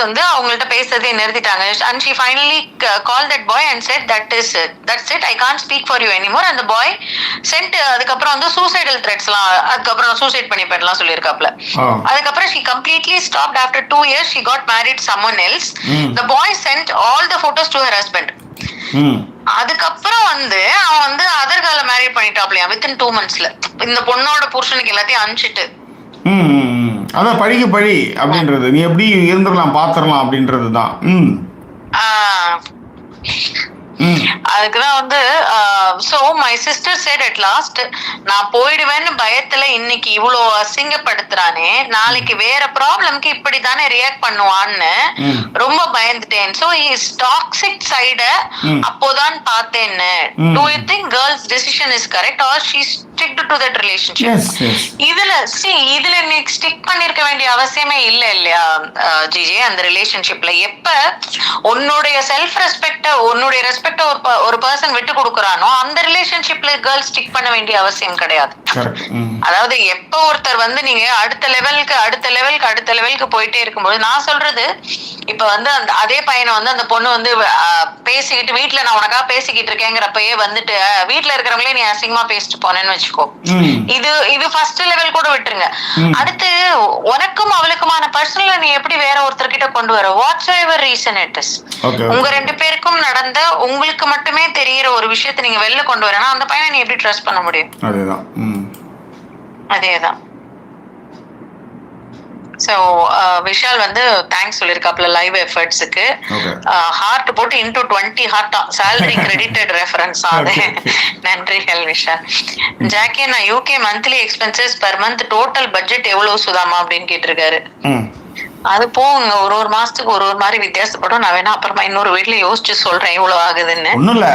வந்து அவங்கள்ட்ட பேசுறதே நிறுத்திட்டாங்க. And she finally called that boy and said that's it, I can't speak for you anymore. And the boy sent அதுக்கப்புறம் வந்து suicidal threats எல்லாம், அதுக்கப்புறம் suicide பண்ணிப்பேன்லாம் சொல்லியிருக்காப்ல. அதுக்கப்புறம் she completely stopped. After 2 years she got married to someone else. The boy sent all the photos to her husband. அதுக்கப்புறம் வந்து அவன் வந்து other கால மேரேஜ் பண்ணிட்டாப்லையா within 2 monthsல. இந்த பொண்ணோட புருஷனுக்கு எல்லாத்தையும் அனுப்பிச்சிட்டு. அதான் பழிக்கு பழி அப்படின்றது, நீ எப்படி இருந்துடலாம் பாத்திரலாம் அப்படின்றது தான். அதுக்குதான் வந்து so my sister said at last, நான் போயிடுவேன்னு பயத்துல இன்னைக்கு இவ்வளோ அசிங்கப்படுத்துறானே, நாளைக்கு வேற ப்ராப்ளம்க்கு இப்படித்தானே ரியாக்ட் பண்ணுவான்னு ரொம்ப பயந்துட்டேன். சோ ஹிஸ் டாக்ஸிக் சைட அப்போதான் பார்த்தேன்னு. Do you think girl's decision is correct or stick to that relationship. இதுல நீ ஸ்டிக் பண்ணிருக்க வேண்டிய அவசியமே இல்லையா ஜிஜி? அந்த ரிலேஷன்ஷிப்ல எப்ப உன்னுடைய செல்ஃப் ரெஸ்பெக்ட உன்னுடைய ரெஸ்பெக்ட ஒரு பர்சன் விட்டு கொடுக்கறானோ அந்த ரிலேஷன்ஷிப்ல கேர்ள் ஸ்டிக் பண்ண வேண்டிய அவசியம் கிடையாது. அதாவது எப்ப ஒருத்தர் வந்து நீங்க அடுத்த லெவலுக்கு போயிட்டே இருக்கும்போது, நான் சொல்றது இப்ப வந்து அந்த அதே பையனை வந்து அந்த பொண்ணு வந்து பேசிக்கிட்டு வீட்டுல நான் உனக்காக பேசிக்கிட்டு இருக்கேங்கிறப்பயே வந்துட்டு வீட்டுல இருக்கிறவங்களே நீ அசிங்கமா பேசிட்டு போனேன்னு வச்சுக்கோ, இது ஃபர்ஸ்ட் லெவல் கூட விட்டுருங்க. அடுத்து உனக்கும் அவளுக்குமான பர்சனல நீ எப்படி வேற ஒருத்தர்கிட்ட கொண்டு வர, whatsoever reason it is, உங்க 2 பேருக்கும் நடந்த உங்களுக்கு மட்டுமே தெரியிற ஒரு விஷயத்தை நீங்க வெளில கொண்டு வரனா அந்த பையனை நீ எப்படி ட்ரஸ்ட் பண்ண முடியும்? அதேதான். சோ விஷால் வந்து தேங்க்ஸ் சொல்லிருக்காப்ல லைவ் எஃபர்ட்ஸ்க்கு. ஹார்ட் போட்டு இன்டூ 20 ஹார்ட்டா salary credited ரெஃபரன்ஸ் ஆது. நன்றிகள் விஷால். ஜாக்கி, நான் UK monthly expenses per month total budget எவ்வளவு சுதாமா அப்படின்னு கேட்டிருக்காரு. அது போங்க, ஒரு மாசத்துக்கு ஒரு மாதிரி வித்தியாசப்படும். நான் வேணா அப்புறமா இன்னொரு வீட்ல யோசிச்சு சொல்றேன் எவ்வளவு ஆகுதுன்னு. ஒண்ணும் இல்ல,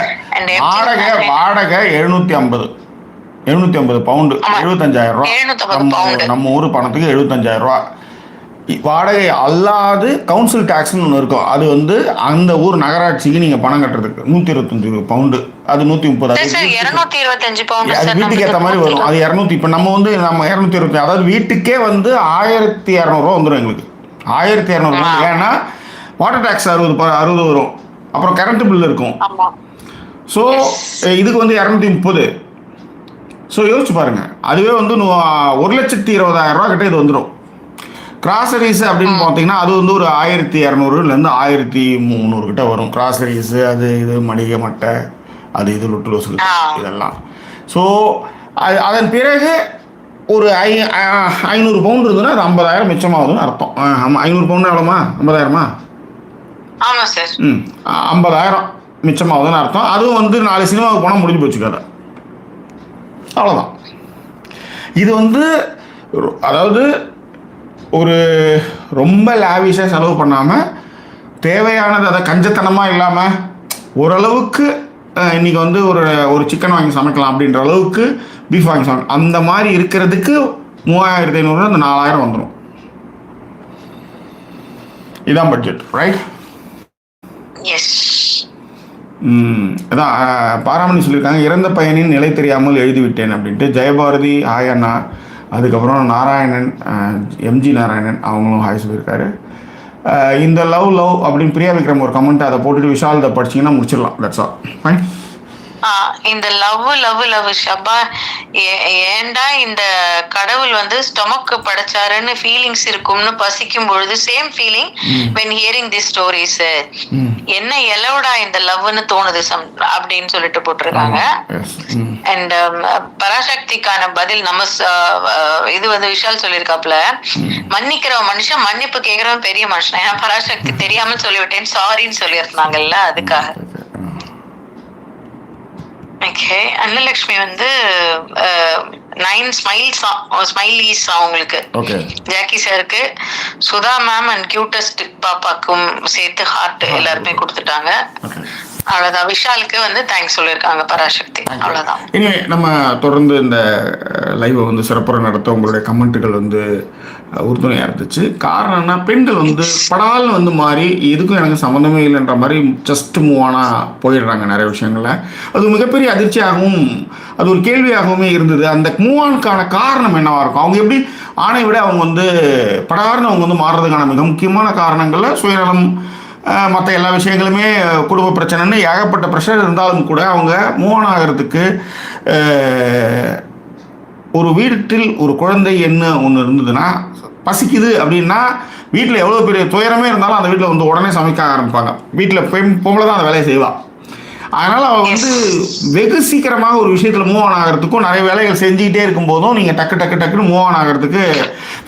வாடகை 750 பவுண்டு, 75,000 ரூபாய். நம்ம ஊர் பணத்துக்கு 75,000 ரூபாய் வாடகை. அல்லாது கவுன்சில் டாக்ஸ்னு ஒன்று இருக்கும், அது வந்து அந்த ஊர் நகராட்சிக்கு நீங்கள் பணம் கட்டுறதுக்கு 125 பவுண்டு, அது 130. அது வீட்டுக்கு ஏற்ற மாதிரி வரும். அது 200. இப்போ நம்ம 220, அதாவது வீட்டுக்கே வந்து 1,200 ரூபா வந்துடும் எங்களுக்கு. 1,200 ரூபா. ஏன்னா வாட்டர் டாக்ஸ் 60 வரும், அப்புறம் கரண்ட் பில் இருக்கும். ஸோ இதுக்கு வந்து 230. ஸோ யோசிச்சு பாருங்க, அதுவே வந்து 1,20,000 ரூபா கிட்ட இது வந்துடும். கிராசரிஸ் அப்படின்னு பார்த்தீங்கன்னா அது வந்து ஒரு 1,200லேருந்து 1,300 கிட்ட வரும். கிராசரிஸு அது இது மளிகை மட்டை அது இது லொட்டு இதெல்லாம். ஸோ அதன் பிறகு ஒரு 500 பவுண்ட் இருந்ததுன்னா அது 50,000 மிச்சமாகுதுன்னு அர்த்தம். 500 பவுண்ட் எவ்வளோமா? 50,000மா? 50,000 மிச்சமாகுதுன்னு அர்த்தம். அதுவும் வந்து 4 சினிமாவுக்கு போனால் முடிஞ்சு போச்சு கதை, அவ்வளோதான். இது வந்து அதாவது ஒரு ரொம்ப லாவிஷாக செலவு பண்ணாமல், தேவையானது அதை கஞ்சத்தனமாக இல்லாமல் ஓரளவுக்கு இன்றைக்கி வந்து ஒரு சிக்கன் வாங்கி சமைக்கலாம் அப்படின்ற அளவுக்கு பீஃப் வாங்கி சமைக்கலாம். அந்த மாதிரி இருக்கிறதுக்கு 3,500 அந்த 4,000 வந்துடும். இதான் பட்ஜெட், ரைட்? அதான் பாராமணி சொல்லியிருக்காங்க, இறந்த பையனின் நிலை தெரியாமல் எழுதிவிட்டேன் அப்படின்ட்டு. ஜெயபாரதி ஹாய் அண்ணா. அதுக்கப்புறம் நாராயணன், எம்ஜி நாராயணன், அவங்களும் ஹாய் சொல்லியிருக்காரு. இந்த லவ் அப்படின்னு பிரியா விக்ரம் ஒரு கமெண்ட், அதை போட்டுட்டு விஷால் இதை படிச்சிங்கன்னா முடிச்சிடலாம். That's all. ஃபைன். இந்த லவ் ஷபா, ஏண்டா இந்த கடவுள் வந்து ஸ்டொமக் படைச்சாருன்னு ஃபீலிங்ஸ் இருக்கும்னு பசிக்கும் பொழுது same feeling when hearing these stories. என்ன எலவுடா இந்த லவ்னு தோணுது அப்படின்னு சொல்லிட்டு போட்டிருக்காங்க. அண்ட் பராசக்திக்கான பதில் நம்ம இது வந்து விஷால் சொல்லியிருக்காப்ல, மன்னிக்கிற மனுஷன் மன்னிப்பு கேட்கிறவன் பெரிய மனுஷன். ஏன்னா பராசக்தி தெரியாமல் சொல்லிவிட்டேன் சாரின்னு சொல்லியிருந்தாங்கல்ல, அதுக்காக. ஓகே, அன்னலட்சுமி வந்து 9 ஸ்மைலீஸ் அவங்களுக்கு, ஜாக்கி சாருக்கு, சுதா மேம் அண்ட் கியூட்டஸ்ட் பாப்பாக்கும் சேர்த்து ஹார்ட் எல்லாருமே கொடுத்துட்டாங்க. அவ்வளவுதான். விஷாலுக்கு வந்து தேங்க்ஸ் சொல்லியிருக்காங்க பராசக்தி. அவ்வளவுதான். இனி நம்ம தொடர்ந்து இந்த லைவை வந்து சிறப்பாக நடத்த உங்களுடைய கமெண்ட்டுகள் வந்து உறுதுணையாக இருந்துச்சு. காரணம்னா பெண்கள் வந்து படால் வந்து மாறி எதுக்கும் எனக்கு சம்மந்தமே இல்லைன்ற மாதிரி ஜஸ்ட் மூவ் ஆனால் போயிடுறாங்க நிறைய விஷயங்களில். அது மிகப்பெரிய அதிர்ச்சியாகவும் அது ஒரு கேள்வியாகவுமே இருந்தது. அந்த மூவ் ஆனுக்கான காரணம் என்னவாக இருக்கும்? அவங்க எப்படி ஆணை விட அவங்க வந்து படார்னு அவங்க வந்து மாறுறதுக்கான மிக முக்கியமான காரணங்களில் சுயநலம், மற்ற எல்லா விஷயங்களுமே, குடும்ப பிரச்சனைன்னு ஏகப்பட்ட ப்ரெஷர் இருந்தாலும் கூட அவங்க மூவ் ஆன் ஆகிறதுக்கு ஒரு வீட்டில் ஒரு குழந்தை என்ன ஒன்று இருந்ததுன்னா, பசிக்குது அப்படின்னா வீட்டில் எவ்வளோ பெரிய துயரமே இருந்தாலும் அந்த வீட்டில் வந்து உடனே சமைக்க ஆரம்பிப்பாங்க. வீட்டில் பொம்பளை தான் அந்த வேலையை செய்வாள். அதனால் அவள் வந்து வெகு சீக்கிரமாக ஒரு விஷயத்தில் மூவ் ஆன் ஆகிறதுக்கும் நிறைய வேலைகள் செஞ்சுக்கிட்டே இருக்கும்போதும் நீங்கள் டக்குன்னு மூவ் ஆன் ஆகிறதுக்கு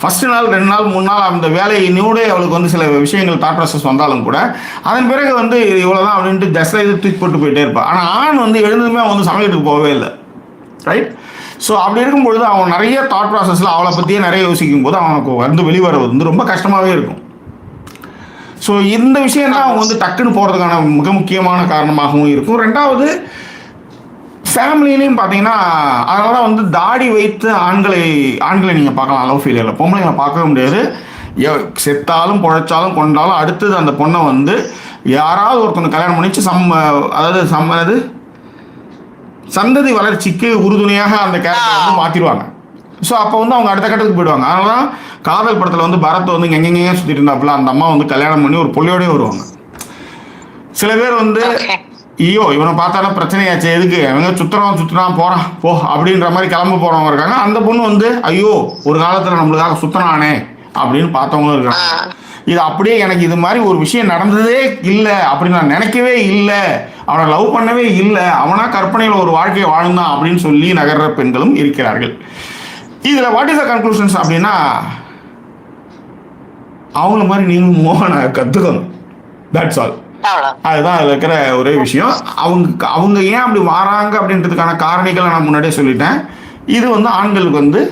ஃபஸ்ட்டு நாள் 2 நாள் 3 நாள் அந்த வேலையினோட அவளுக்கு வந்து சில விஷயங்கள் தாட் ப்ராசஸ் வந்தாலும் கூட அதன் பிறகு வந்து இவ்வளோ தான் அப்படின்ட்டு ஜஸ்ட் இது தூக்கி போட்டு போயிட்டே இருப்பாள். ஆனால் ஆண் வந்து எழுந்ததுமே அவன் வந்து சமையலுக்கு போகவே இல்லை, ரைட்? ஸோ அப்படி இருக்கும்பொழுது அவன் நிறைய தாட் ப்ராசஸில் அவளை பற்றியே நிறைய யோசிக்கும் போது அவனுக்கு வந்து வெளிவர வந்து ரொம்ப கஷ்டமாகவே இருக்கும். ஸோ இந்த விஷயம் தான் அவங்க வந்து டக்குன்னு போகிறதுக்கான மிக முக்கியமான காரணமாகவும் இருக்கும். 2வது ஃபேமிலியிலையும் பார்த்தீங்கன்னா அதனால தான் வந்து தாடி வைத்து ஆண்களை நீங்கள் பார்க்கலாம் லவ் ஃபெயிலியரில். பொம்பளைங்களை பார்க்கவே முடியாது. செத்தாலும் பொழைச்சாலும் கொண்டாலும் அடுத்தது அந்த பொண்ணை வந்து யாராவது ஒருத்தவங்க கல்யாணம் பண்ணிச்சு அதாவது சந்ததி வளர்ச்சிக்கு உறுதுணையாக அந்த கேரக்டர் வந்து மாற்றிடுவாங்க. ஸோ அப்போ வந்து அவங்க அடுத்த கட்டத்துக்கு போயிடுவாங்க. அதனால தான் காதல் படத்தில் வந்து பரத் வந்து எங்கெங்கேயே சுற்றிட்டு இருந்தாப்புல அந்த அம்மா வந்து கல்யாணம் பண்ணி ஒரு பொள்ளையோடய வருவாங்க. சில பேர் வந்து ஐயோ இவனை பார்த்தாலும் பிரச்சனையாச்சு, எதுக்கு அவங்க சுற்றுறான் போகிறான் போ அப்படின்ற மாதிரி கிளம்ப போகிறவங்க இருக்காங்க. அந்த பொண்ணு வந்து ஐயோ ஒரு காலத்தில் நம்மளுக்காக சுற்றுனானே அப்படின்னு பார்த்தவங்களும் இருக்காங்க. இது அப்படியே எனக்கு இது மாதிரி ஒரு விஷயம் நடந்ததே இல்லை அப்படின்னு நான் நினைக்கவே இல்லை, அவனை லவ் பண்ணவே இல்லை, அவனா கற்பனையில் ஒரு வாழ்க்கையை வாழ்ந்தான் அப்படின்னு சொல்லி நகர்ற பெண்களும் இருக்கிறார்கள். இதில் வாட் இஸ் த கன்க்ளூஷன்ஸ் அப்படின்னா, அவங்கள மாதிரி நீங்களும் மோகனை கற்றுக்கணும். That's all. அதுதான் அதில் இருக்கிற ஒரே விஷயம். அவங்க ஏன் அப்படி வராங்க அப்படின்றதுக்கான காரணிகளை நான் முன்னாடியே சொல்லிட்டேன். இது வந்து ஆண்களுக்கு வந்து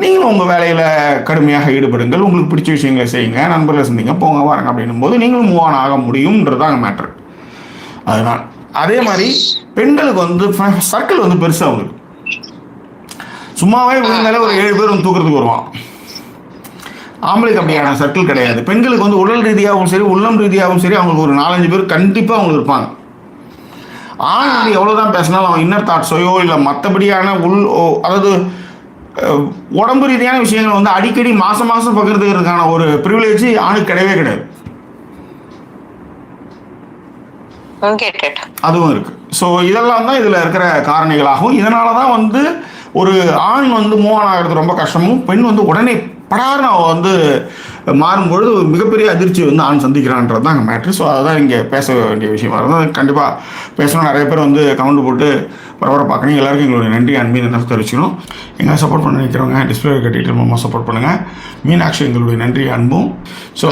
நீங்களும் உங்கள் வேலையில் கடுமையாக ஈடுபடுங்கள், உங்களுக்கு பிடிச்ச விஷயங்களை செய்யுங்க, நண்பர்களை சந்திங்க, போங்க வாருங்க அப்படின்னும் போது நீங்களும் மூவ் ஆன் ஆக முடியும்ன்றது தான் மேட்ரு. அதுதான். அதே மாதிரி பெண்களுக்கு வந்து சர்க்கிள் வந்து பெருசாக அவங்களுக்கு சும்மாவே விழுந்தாலே ஒரு 7 பேர் வந்து தூக்கிறதுக்கு வருவான். ஆம்பளைக்கு அப்படியான சர்க்கிள் கிடையாது. பெண்களுக்கு வந்து உடல் ரீதியாகவும் சரி உள்ளம் ரீதியாகவும் சரி அவங்களுக்கு ஒரு 4-5 பேர் கண்டிப்பாக அவங்களுக்கு இருப்பாங்க. ஆண் வந்து எவ்வளோதான் பேசினாலும் அவன் இன்னர் தாட்ஸையோ இல்லை மற்றபடியான அதாவது உடம்பு ரீதியான விஷயங்கள் வந்து அடிக்கடி மாதம் பகிர்ந்துக்கிறதுக்கான ஒரு ப்ரிவிலேஜ் ஆணுக்கு கிடையவே கிடையாது. அதுவும் இருக்கு. ஸோ இதெல்லாம் தான் இதில் இருக்கிற காரணிகளாகும். இதனால தான் வந்து ஒரு ஆண் வந்து மூவ் ஆன் ஆகிறது ரொம்ப கஷ்டமும், பெண் வந்து உடனே படார்னு வந்து மாறும்பொழுது ஒரு மிகப்பெரிய அதிர்ச்சி வந்து ஆண் சந்திக்கிறான்றது தான் மேட்ரு. ஸோ அதுதான் இங்கே பேச வேண்டிய விஷயமா இருந்தால் கண்டிப்பாக பேசணும். நிறைய பேர் வந்து கமெண்ட் போட்டு பார்க்குறீங்க. எல்லாருக்கும் எங்களுடைய நன்றி அன்பு என்ன தெரிவிச்சுக்கணும். எங்களை சப்போர்ட் பண்ண நினைக்கிறவங்க டிஸ்பிளே இருக்க டீட்டெயில் மூலமாக சப்போர்ட் பண்ணுங்கள். மீனாட்சி எங்களுடைய நன்றி அன்பும். ஸோ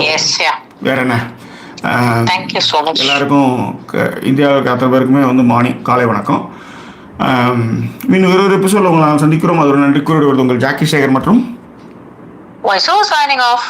வேற என்ன, எல்லாருக்கும் இந்தியாவுக்கு அத்தனை பேருக்குமே வந்து மார்னிங் காலை வணக்கம். இன்னும் ஒரு எபிசோடில் உங்களை சந்திக்கிறோம். அது ஒரு நன்றி கூறிய உங்கள் ஜாக்கி சேகர் மற்றும் signing off.